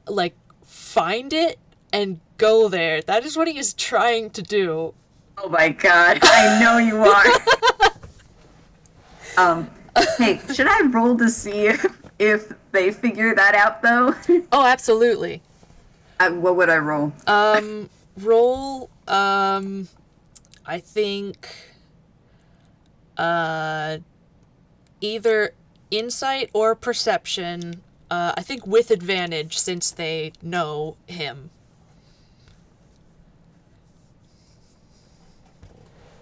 Speaker 2: like find it and go there. That is what he is trying to do.
Speaker 1: Oh my god, I know you are. Um, hey, should I roll to see if they figure that out though?
Speaker 2: Oh, absolutely.
Speaker 1: What would I roll?
Speaker 2: Roll I think either insight or perception. I think with advantage since they know him.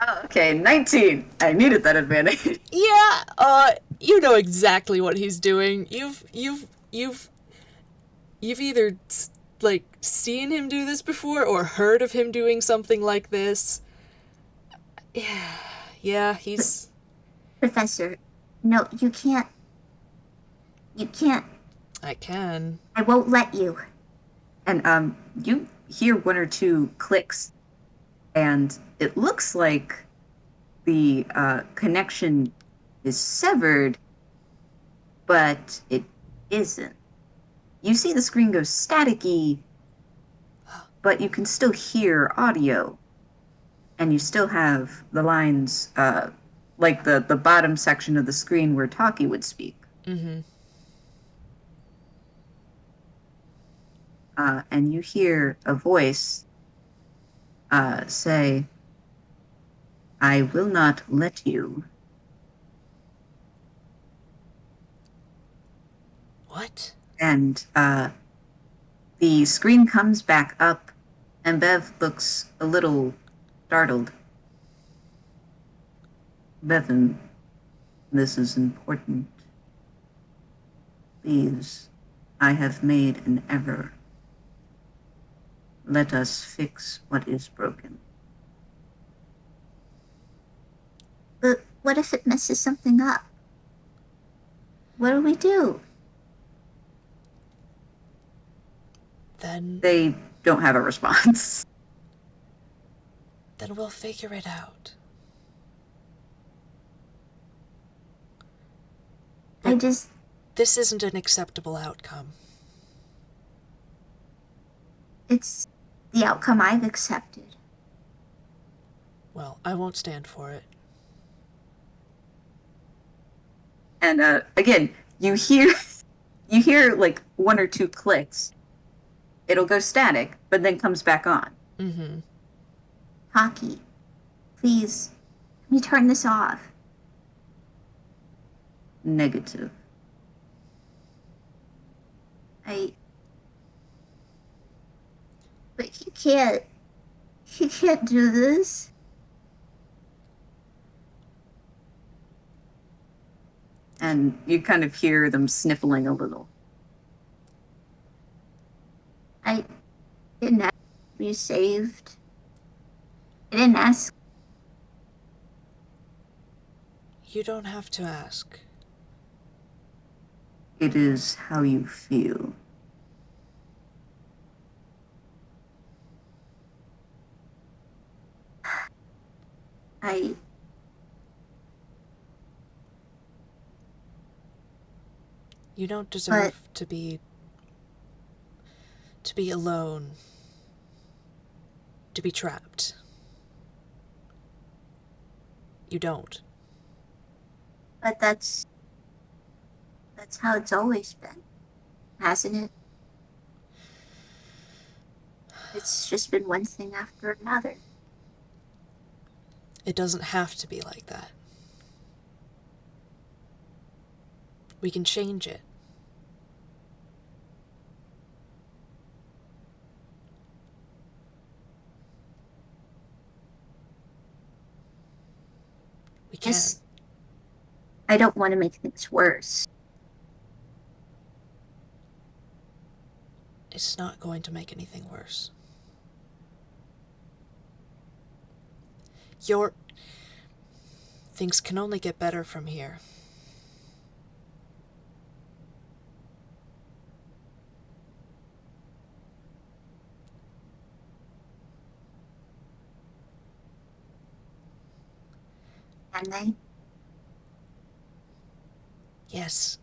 Speaker 1: Oh, okay, 19. I needed that advantage.
Speaker 2: Yeah, you know exactly what he's doing. You've either like seen him do this before or heard of him doing something like this. Yeah, he's
Speaker 3: Professor, no, you can't. You can't.
Speaker 2: I can.
Speaker 3: I won't let you.
Speaker 1: And you hear one or two clicks, and it looks like the connection is severed, but it isn't. You see the screen go staticky, but you can still hear audio, and you still have the lines, like the bottom section of the screen where Taki would speak.
Speaker 2: Mm-hmm.
Speaker 1: And you hear a voice say, "I will not let you."
Speaker 2: What?
Speaker 1: And the screen comes back up, and Bev looks a little startled. "Bevan, this is important. Please, I have made an error. Let us fix what is broken."
Speaker 3: But what if it messes something up? What do we do?
Speaker 2: Then
Speaker 1: They don't have a response.
Speaker 2: we'll figure it out.
Speaker 3: I just.
Speaker 2: This isn't an acceptable outcome.
Speaker 3: It's the outcome I've accepted.
Speaker 2: Well, I won't stand for it.
Speaker 1: And again, you hear like one or two clicks. It'll go static, but then comes back on.
Speaker 2: Mm-hmm.
Speaker 3: Taki, please, let me turn this off.
Speaker 1: Negative.
Speaker 3: I. But you can't. You can't do this.
Speaker 1: And you kind of hear them sniffling a little.
Speaker 3: I didn't ask to be saved. I didn't ask.
Speaker 2: You don't have to ask.
Speaker 1: It is how you feel.
Speaker 3: I.
Speaker 2: You don't
Speaker 3: But
Speaker 2: deserve to be alone, to be trapped. You don't.
Speaker 3: but that's how it's always been, hasn't it? It's just been one thing after another.
Speaker 2: It doesn't have to be like that. We can change it. We can.
Speaker 3: Just I don't want to make things worse.
Speaker 2: It's not going to make anything worse. Things can only get better from here.
Speaker 3: Can they?
Speaker 2: Yes.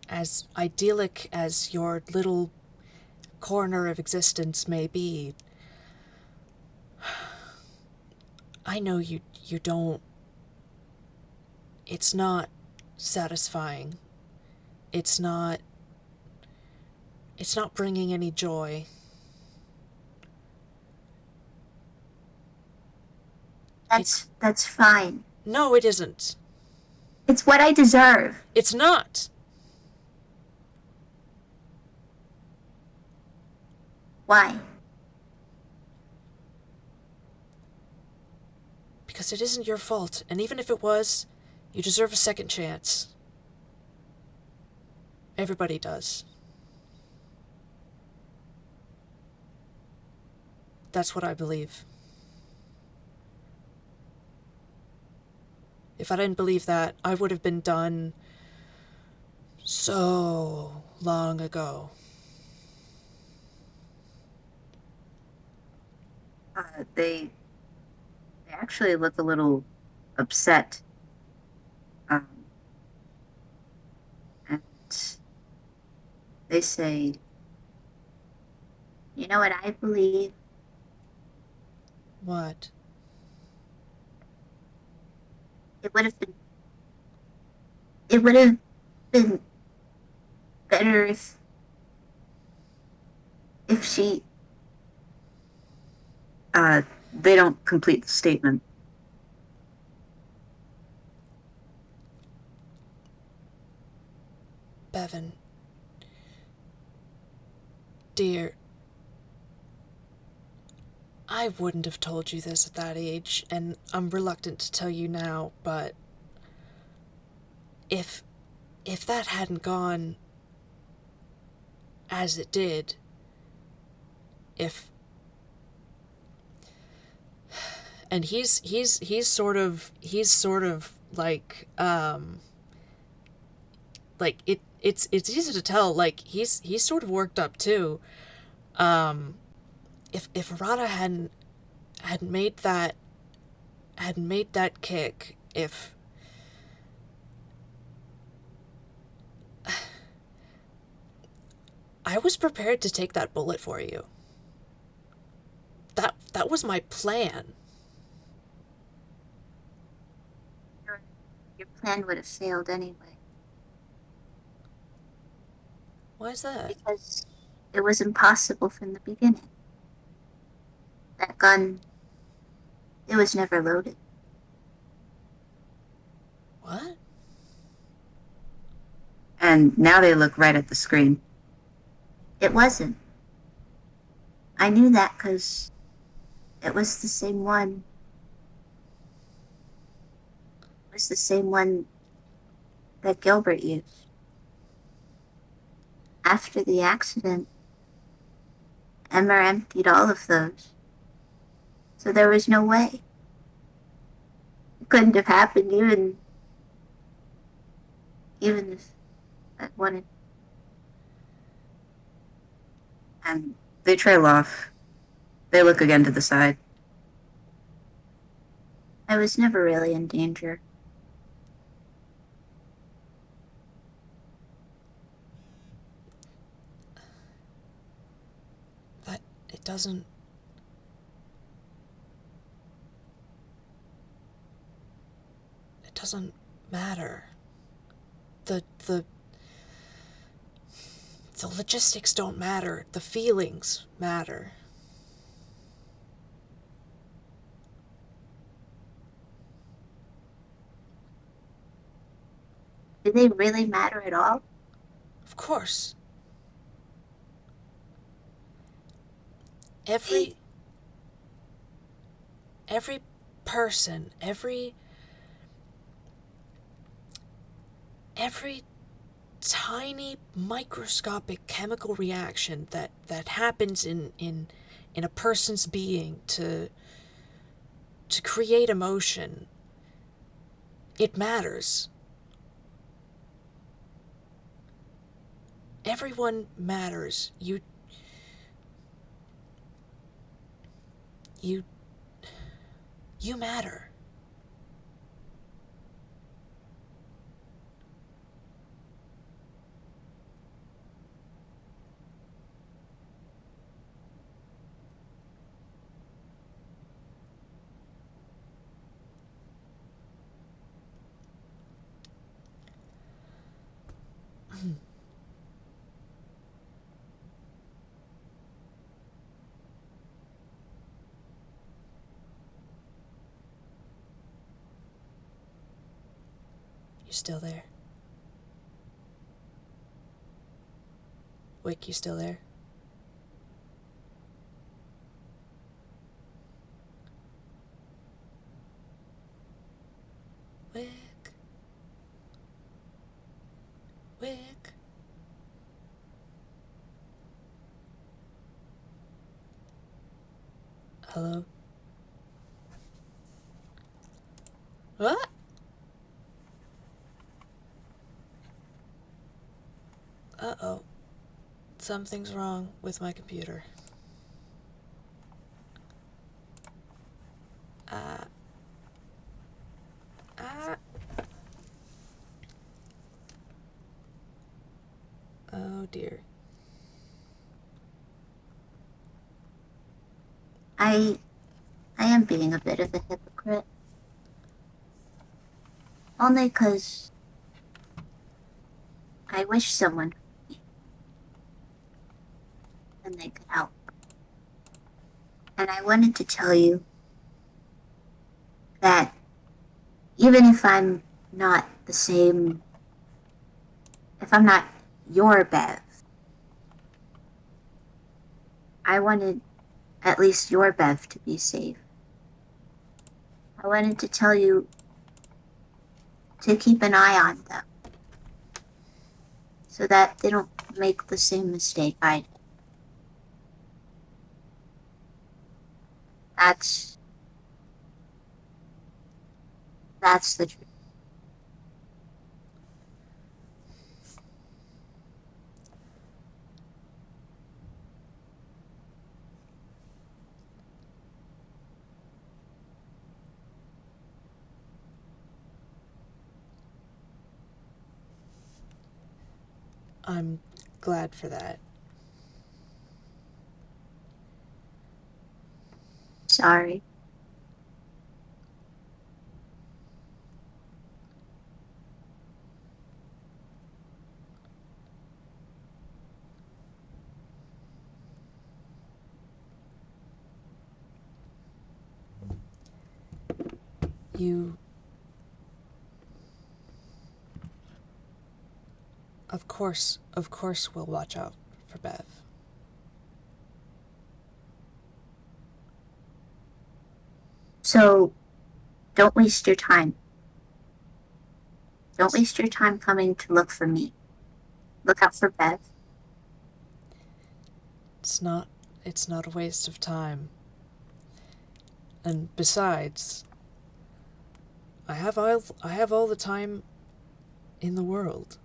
Speaker 2: As idyllic as your little corner of existence may be, I know you don't. It's not satisfying. It's not It's not bringing any joy. It
Speaker 3: That's fine.
Speaker 2: No, it isn't.
Speaker 3: It's what I deserve.
Speaker 2: It's not.
Speaker 3: Why?
Speaker 2: Because it isn't your fault, and even if it was, you deserve a second chance. Everybody does. That's what I believe. If I didn't believe that, I would have been done so long ago.
Speaker 1: They actually look a little upset. Um, and they say,
Speaker 3: You know what I believe?
Speaker 2: What?
Speaker 3: It would have been it would have been better if she
Speaker 1: they don't complete the statement.
Speaker 2: Bevan. Dear, I wouldn't have told you this at that age, and I'm reluctant to tell you now, but if that hadn't gone as it did, if and he's sort of like it's easy to tell, like he's sort of worked up too. Um if Rada hadn't made that kick, if I was prepared to take that bullet for you. That was my plan.
Speaker 3: your plan would have failed anyway.
Speaker 2: Why is that?
Speaker 3: Because it was impossible from the beginning. That gun, it was never loaded.
Speaker 2: What?
Speaker 1: And now they look right at the screen.
Speaker 3: It wasn't. I knew that because it was the same one. It was the same one that Gilbert used. After the accident, Emmer emptied all of those. So there was no way. It couldn't have happened even if I wanted.
Speaker 1: And they trail off. They look again to the side.
Speaker 3: I was never really in danger.
Speaker 2: That it doesn't it doesn't matter. The the the logistics don't matter. The feelings matter.
Speaker 3: Do they really matter at all?
Speaker 2: Of course.
Speaker 3: They,
Speaker 2: Every every person, every tiny microscopic chemical reaction that happens in a person's being to create emotion, it matters. Everyone matters. You you matter. still there? Wick, you still there? Wick. Wick. Hello? What? Uh-oh. Something's wrong with my computer. Ah. Ah. Oh dear.
Speaker 3: I am being a bit of a hypocrite. Only 'cause I wish someone heard me and they could help. And I wanted to tell you that even if I'm not the same, if I'm not your Bev, I wanted at least your Bev to be safe. I wanted to tell you to keep an eye on them so that they don't make the same mistake I did. That's the truth.
Speaker 2: I'm glad for that.
Speaker 3: Sorry.
Speaker 2: You... Of course we'll watch out for Bev.
Speaker 3: So don't waste your time. Don't waste your time coming to look for me. Look out for Bev.
Speaker 2: It's not a waste of time. And besides, I have all the time in the world.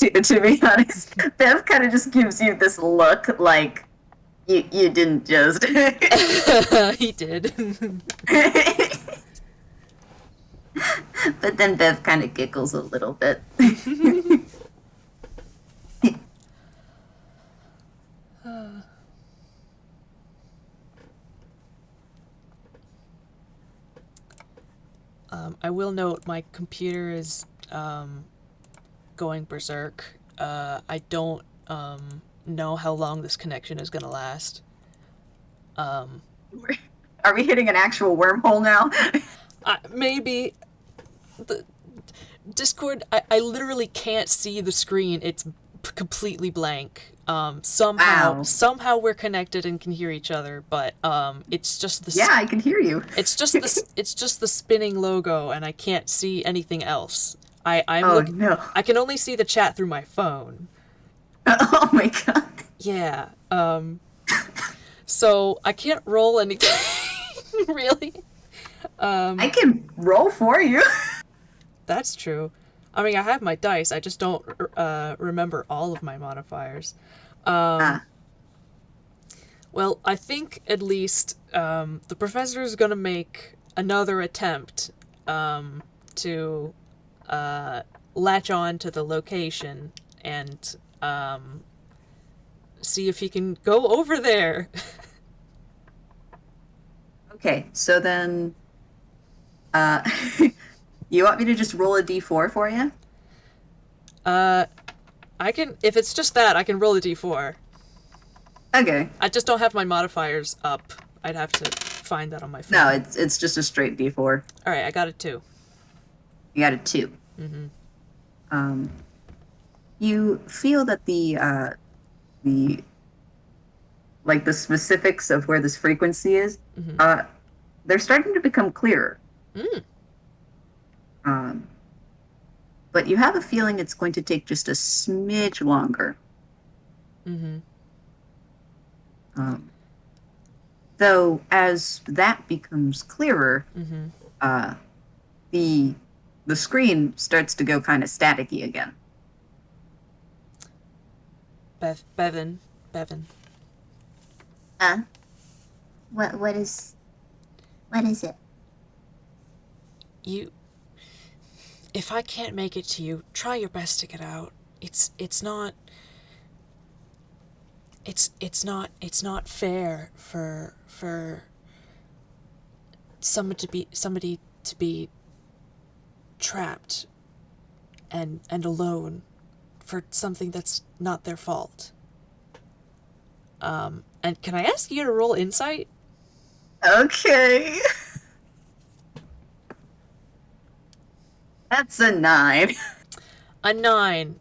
Speaker 1: To be honest, Bev kind of just gives you this look like you didn't just.
Speaker 2: He did.
Speaker 1: But then Bev kind of giggles a little bit.
Speaker 2: I will note my computer is going berserk. I don't know how long this connection is gonna last.
Speaker 1: Are we hitting an actual wormhole now?
Speaker 2: Maybe the Discord. I literally can't see the screen. It's completely blank.
Speaker 1: Wow.
Speaker 2: Somehow we're connected and can hear each other, but it's just the
Speaker 1: Yeah, I can hear you.
Speaker 2: it's just the spinning logo, and I can't see anything else.
Speaker 1: Oh no.
Speaker 2: I can only see the chat through my phone.
Speaker 1: Oh my god.
Speaker 2: Yeah. So I can't roll anything. Really.
Speaker 1: I can roll for you.
Speaker 2: That's true. I mean, I have my dice. I just don't remember all of my modifiers.
Speaker 1: Ah,
Speaker 2: Well, I think at least the professor is going to make another attempt to latch on to the location and see if he can go over there.
Speaker 1: okay, so then, uh, you want me to just roll a d4 for you?
Speaker 2: I can, if it's just that, I can roll a d4.
Speaker 1: Okay.
Speaker 2: I just don't have my modifiers up. I'd have to find that on my phone.
Speaker 1: No, it's just a straight d4.
Speaker 2: All right, I got it too.
Speaker 1: You got a 2.
Speaker 2: Mm-hmm.
Speaker 1: Um, you feel that the like the specifics of where this frequency is,
Speaker 2: Mm-hmm.
Speaker 1: uh, they're starting to become clearer.
Speaker 2: Mm.
Speaker 1: Um, but you have a feeling it's going to take just a smidge longer.
Speaker 2: Mm-hmm.
Speaker 1: Um, though, as that becomes clearer,
Speaker 2: Mm-hmm.
Speaker 1: uh, the the screen starts to go kind of staticky again.
Speaker 2: Bevan,
Speaker 3: Uh, what what is it?
Speaker 2: you. If I can't make it to you, try your best to get out. It's not. It's not fair for somebody to be trapped and alone for something that's not their fault. And can I ask you to roll insight?
Speaker 1: Okay, that's a 9.
Speaker 2: A 9.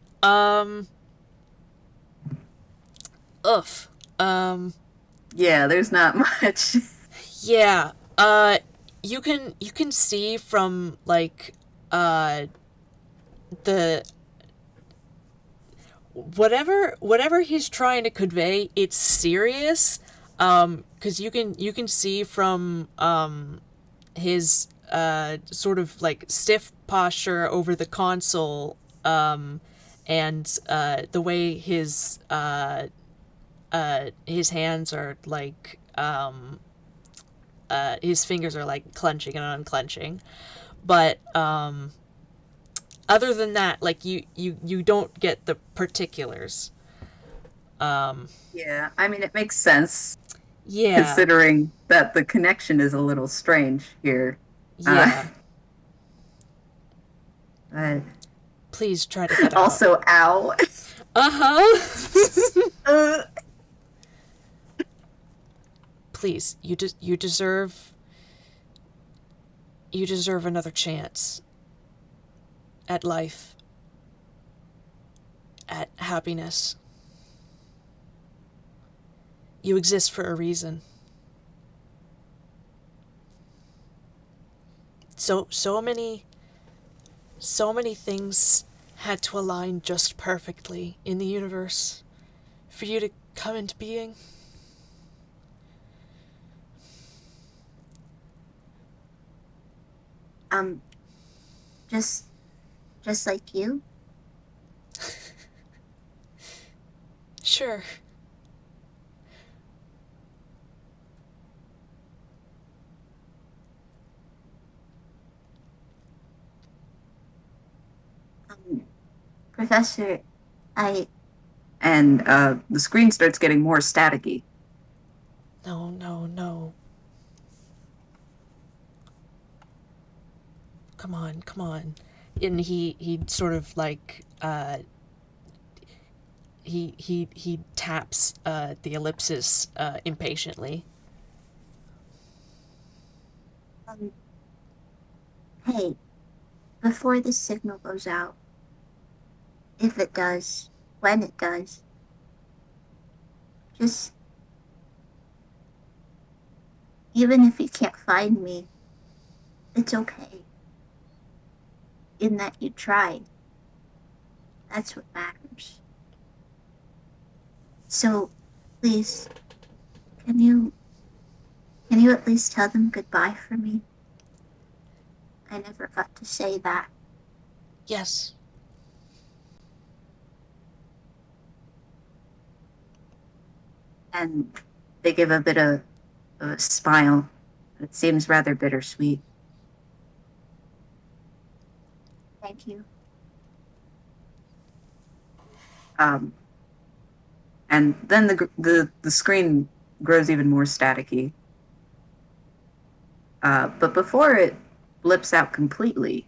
Speaker 2: Oof. Um,
Speaker 1: Yeah, there's not much.
Speaker 2: yeah. You can see from like uh the whatever he's trying to convey, it's serious. Because you can see from his sort of like stiff posture over the console, and the way his hands are like his fingers are like clenching and unclenching. But other than that, like you don't get the particulars.
Speaker 1: Yeah, I mean, it makes sense
Speaker 2: Yeah,
Speaker 1: considering that the connection is a little strange here. Uh,
Speaker 2: yeah.
Speaker 1: but
Speaker 2: Please try to get out.
Speaker 1: also, ow.
Speaker 2: Uh huh.
Speaker 1: Uh,
Speaker 2: Please, you deserve another chance at life, at happiness. You exist for a reason. So many things had to align just perfectly in the universe for you to come into being.
Speaker 3: Um, just just like you.
Speaker 2: Sure.
Speaker 3: Um, Professor, I
Speaker 1: and the screen starts getting more staticky.
Speaker 2: No, no, no. Come on, come on. And he sort of like he taps the ellipsis impatiently.
Speaker 3: um hey, before the signal goes out, if it does, when it does, just even if you can't find me, it's okay. In that you tried. That's what matters. So please, can you can you at least tell them goodbye for me? I never got to say that.
Speaker 2: Yes.
Speaker 1: And they give a bit of a smile. It seems rather bittersweet.
Speaker 3: Thank you.
Speaker 1: Um, and then the screen grows even more staticky. But before it blips out completely,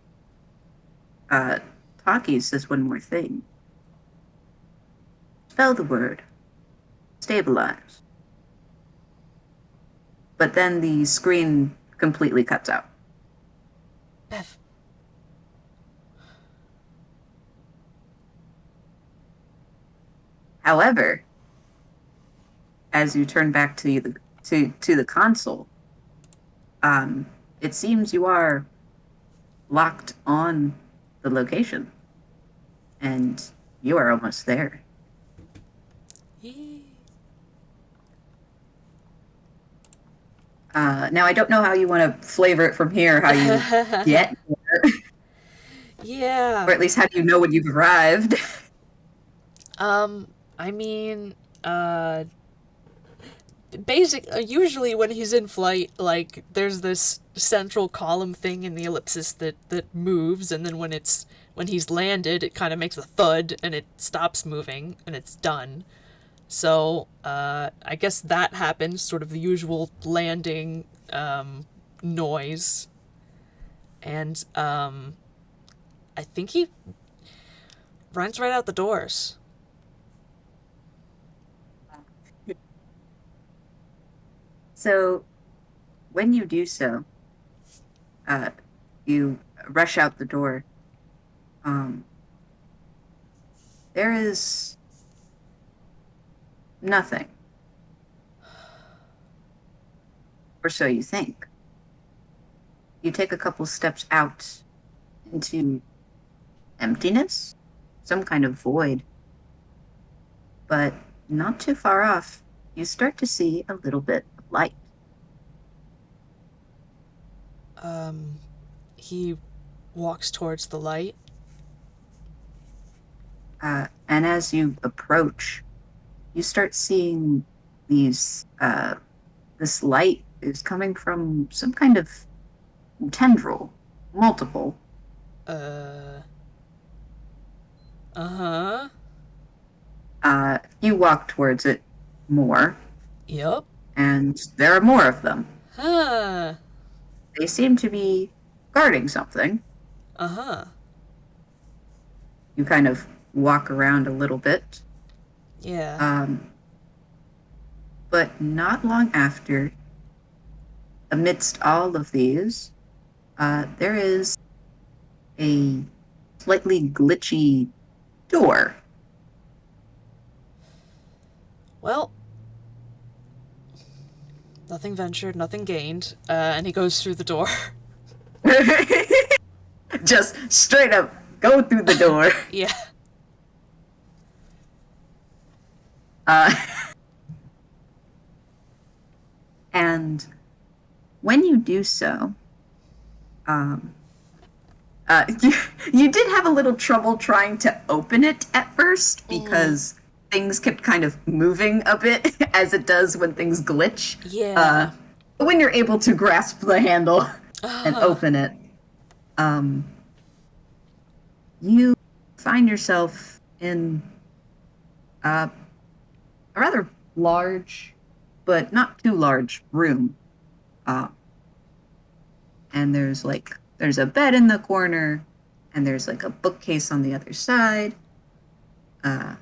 Speaker 1: uh, Taki says one more thing. Spell the word stabilize. But then the screen completely cuts out.
Speaker 2: Bev.
Speaker 1: However, as you turn back to the console, um, it seems you are locked on the location, and you are almost there.
Speaker 2: Yee.
Speaker 1: Now, I don't know how you want to flavor it from here, how you get there,
Speaker 2: Yeah.
Speaker 1: or at least how do you know when you've arrived?
Speaker 2: Um, I mean, usually when he's in flight, like there's this central column thing in the ellipsis that moves, and then when he's landed, it kind of makes a thud and it stops moving and it's done. So I guess that happens, sort of the usual landing noise, and I think he runs right out the doors.
Speaker 1: So, when you do so, uh, you rush out the door. Um, there is nothing, or so you think. You take a couple steps out into emptiness, some kind of void, but not too far off, you start to see a little bit of light.
Speaker 2: Um, he walks towards the light.
Speaker 1: And as you approach, you start seeing this light is coming from some kind of tendril, multiple.
Speaker 2: Uh, uh-huh.
Speaker 1: You walk towards it more,
Speaker 2: Yep.
Speaker 1: and there are more of them.
Speaker 2: Huh.
Speaker 1: They seem to be guarding something.
Speaker 2: Uh-huh.
Speaker 1: You kind of walk around a little bit.
Speaker 2: Yeah.
Speaker 1: Um, but not long after, amidst all of these, there is a slightly glitchy door.
Speaker 2: Well, nothing ventured, nothing gained. And he goes through the door.
Speaker 1: Just straight up go through the door.
Speaker 2: Yeah.
Speaker 1: Uh, and when you do so, um, you, you did have a little trouble trying to open it at first
Speaker 2: Mm,
Speaker 1: because things kept kind of moving a bit as it does when things glitch.
Speaker 2: yeah.
Speaker 1: But when you're able to grasp the handle and
Speaker 2: Ah.
Speaker 1: open it, um, you find yourself in uh, a rather large, but not too large room. Uh, and there's a bed in the corner, and there's like a bookcase on the other side. Uh,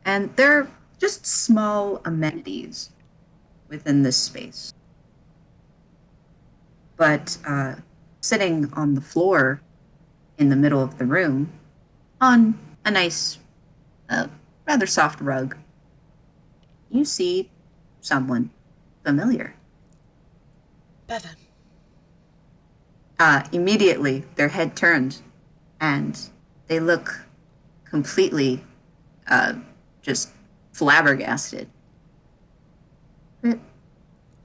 Speaker 1: and there are just small amenities within this space. But sitting on the floor in the middle of the room, on a nice, uh, rather soft rug, you see someone familiar.
Speaker 2: Bevan.
Speaker 1: Immediately, their head turns and they look completely uh, just flabbergasted.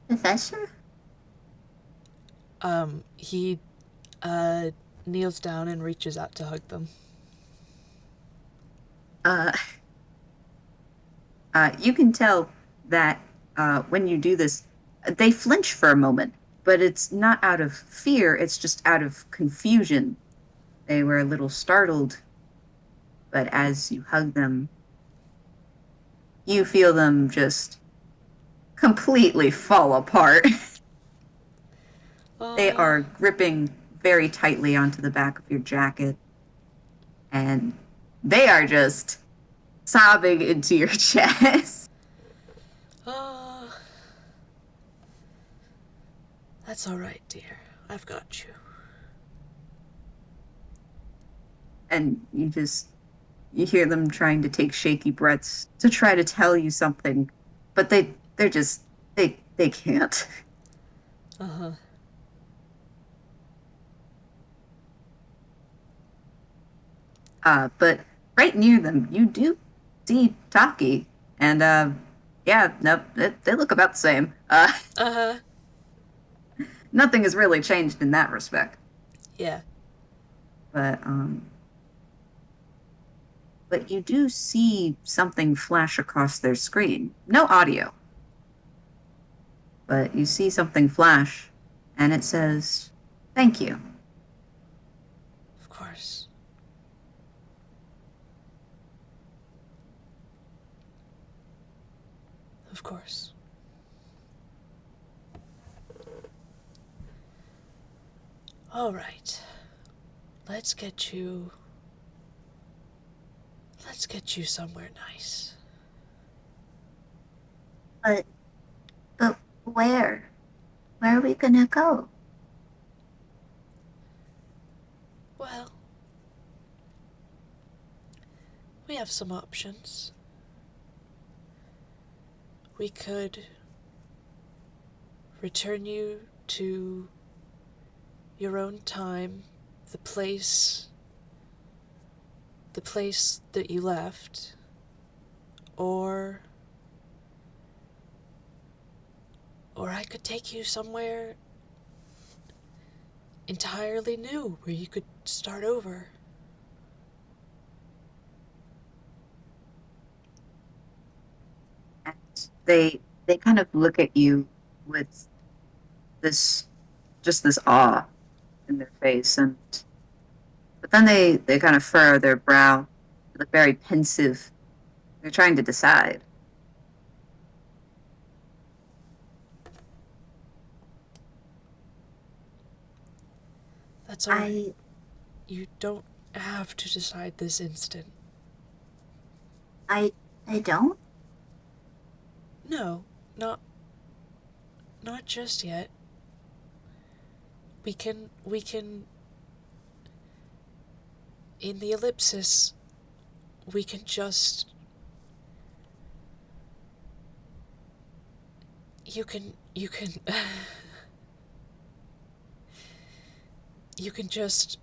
Speaker 3: Professor?
Speaker 2: He, kneels down and reaches out to hug them.
Speaker 1: Uh, you can tell that when you do this, they flinch for a moment, but it's not out of fear, it's just out of confusion. They were a little startled, but as you hug them, you feel them just completely fall apart. They
Speaker 2: Oh.
Speaker 1: are gripping very tightly onto the back of your jacket, and they are just sobbing into your chest.
Speaker 2: Oh. That's alright, dear. I've got you.
Speaker 1: And you just You hear them trying to take shaky breaths to try to tell you something, but they're just they can't.
Speaker 2: Uh huh.
Speaker 1: But right near them, you do see Taki, and yeah, no, they look about the same.
Speaker 2: Uh huh.
Speaker 1: Nothing has really changed in that respect.
Speaker 2: Yeah.
Speaker 1: But but you do see something flash across their screen. No audio, but you see something flash, and it says, "Thank you."
Speaker 2: Of course. Of course. All right. Let's get you. Let's get you somewhere nice.
Speaker 3: But but where? Where are we gonna go?
Speaker 2: Well, we have some options. We could return you to your own time, the place the place that you left, or I could take you somewhere entirely new where you could start over.
Speaker 1: And they kind of look at you with this just this awe in their face, and but then they kind of furrow their brow, they look very pensive. They're trying to decide.
Speaker 2: That's all right.
Speaker 3: I
Speaker 2: You don't have to decide this instant.
Speaker 3: I I don't.
Speaker 2: No, not just yet. We can in the ellipsis we can just you can you can just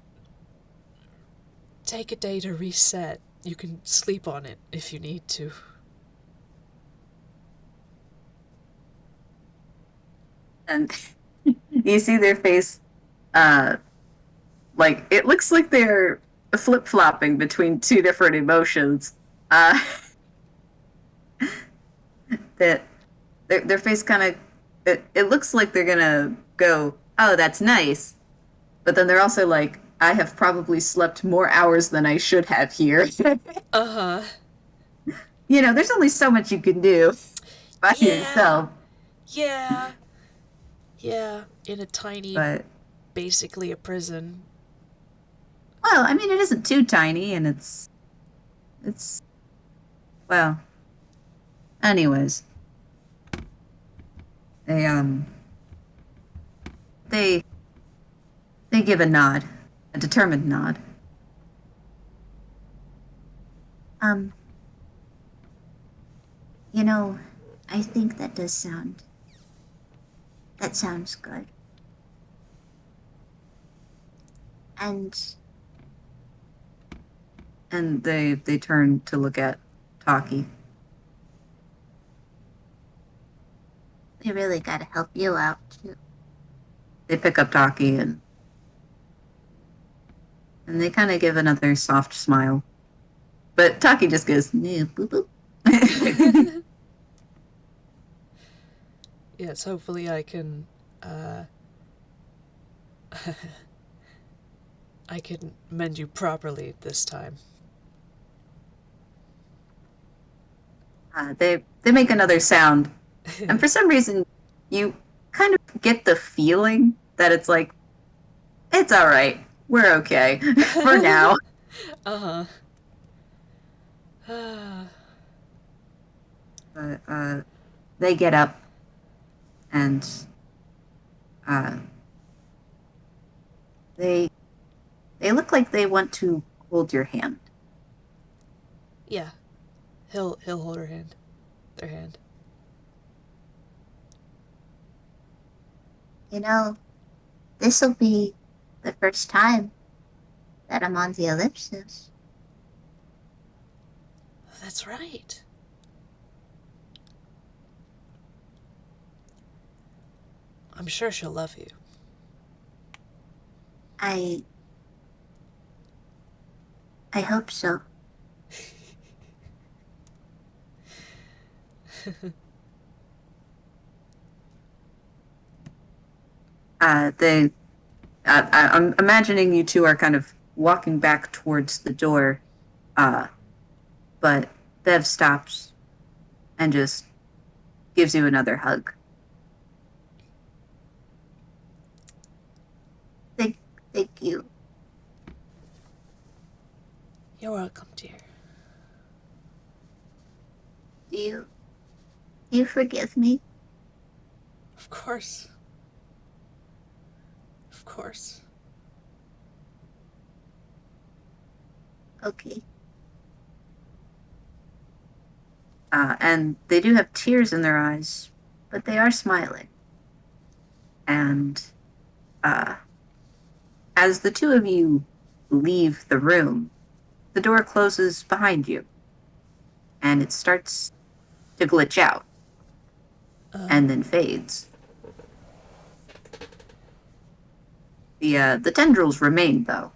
Speaker 2: take a day to reset. You can sleep on it if you need to.
Speaker 1: And you see their face, uh, like it looks like they're flip flopping between two different emotions. Uh, that their face kind of it looks like they're gonna go, oh, that's nice, but then they're also like, I have probably slept more hours than I should have here.
Speaker 2: Uh-huh.
Speaker 1: There's only so much you can do by
Speaker 2: Yeah.
Speaker 1: yourself.
Speaker 2: Yeah. Yeah, in a tiny,
Speaker 1: But
Speaker 2: basically a prison.
Speaker 1: well, I mean, it isn't too tiny, and it's well. Anyways, they they they give a nod, a determined nod.
Speaker 3: Um, you know, I think that sounds good. And
Speaker 1: And they turn to look at Taki.
Speaker 3: we really gotta help you out too.
Speaker 1: They pick up Taki and they kind of give another soft smile. But Taki just goes, "Yeah, boop boop."
Speaker 2: Yes, hopefully uh, I can mend you properly this time.
Speaker 1: They make another sound, and for some reason, you kind of get the feeling that it's like it's all right, we're okay for now.
Speaker 2: Uh-huh.
Speaker 1: But they get up and uh, they they look like they want to hold your hand.
Speaker 2: Yeah, he'll hold her hand, their hand.
Speaker 3: You know, this'll be the first time that I'm on the ellipsis.
Speaker 2: That's right. I'm sure she'll love you.
Speaker 3: I I hope so.
Speaker 1: They, I'm imagining you two are kind of walking back towards the door, uh, but Bev stops and just gives you another hug.
Speaker 3: Thank thank you.
Speaker 2: You're welcome, dear.
Speaker 3: Do you forgive me?
Speaker 2: Of course. Of course.
Speaker 3: Okay.
Speaker 1: And they do have tears in their eyes, but they are smiling. And uh, as the two of you leave the room, the door closes behind you, and it starts to glitch out and then fades. The tendrils remain, though,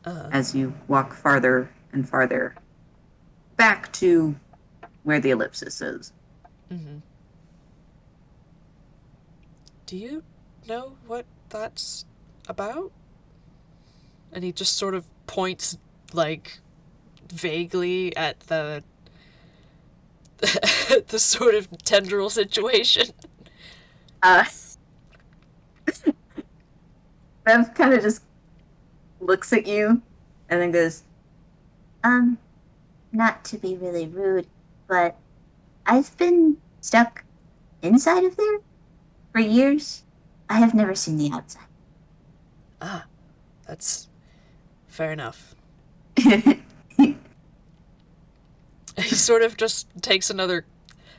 Speaker 1: as you walk farther and farther back to where the ellipsis is.
Speaker 2: Mm-hmm. Do you know what that's about? And he just sort of points, like, vaguely at the sort of tendril situation.
Speaker 1: Uh, Bev kind of just looks at you and then goes,
Speaker 3: Um, not to be really rude, but I've been stuck inside of there for years. I have never seen the outside.
Speaker 2: Ah, that's fair enough. He sort of just takes another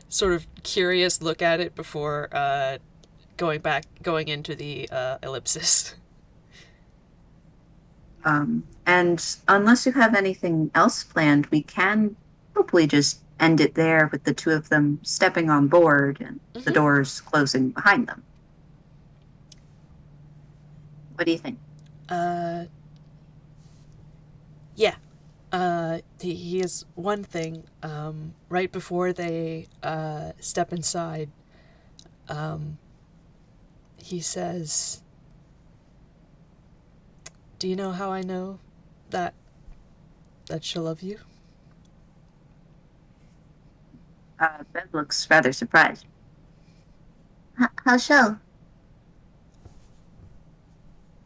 Speaker 2: sort of curious look at it before going into the ellipsis.
Speaker 1: And unless you have anything else planned, we can hopefully just end it there with the two of them stepping on board and the
Speaker 2: Mm-hmm.
Speaker 1: doors closing behind them. What do you think?
Speaker 2: Uh, yeah. He has one thing. Right before they step inside, he says, "Do you know how I know that she'll love you?"
Speaker 1: Bev looks rather surprised.
Speaker 3: How so?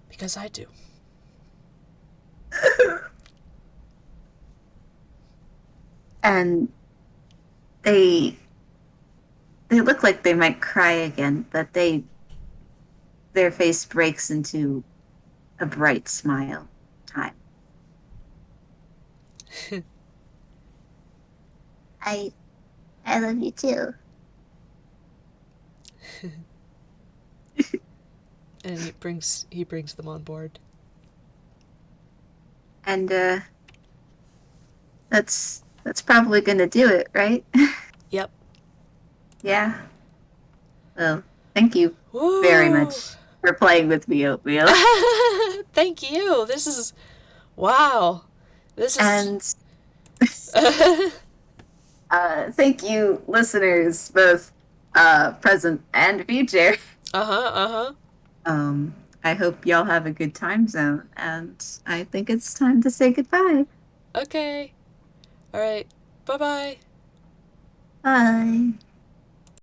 Speaker 2: Because I do.
Speaker 1: And they they look like they might cry again, but their face breaks into a bright smile time.
Speaker 3: I I love you too.
Speaker 2: And he brings them on board.
Speaker 1: And that's probably gonna do it, right?
Speaker 2: Yep.
Speaker 1: Yeah. Well, thank you very
Speaker 2: Woo!
Speaker 1: much for playing with me, Oatmeal.
Speaker 2: Thank you. This is wow. This is
Speaker 1: And thank you, listeners, both present and future.
Speaker 2: uh-huh, uh-huh.
Speaker 1: I hope y'all have a good time zone, and I think it's time to say goodbye.
Speaker 2: Okay. All right. Bye-bye.
Speaker 3: Bye.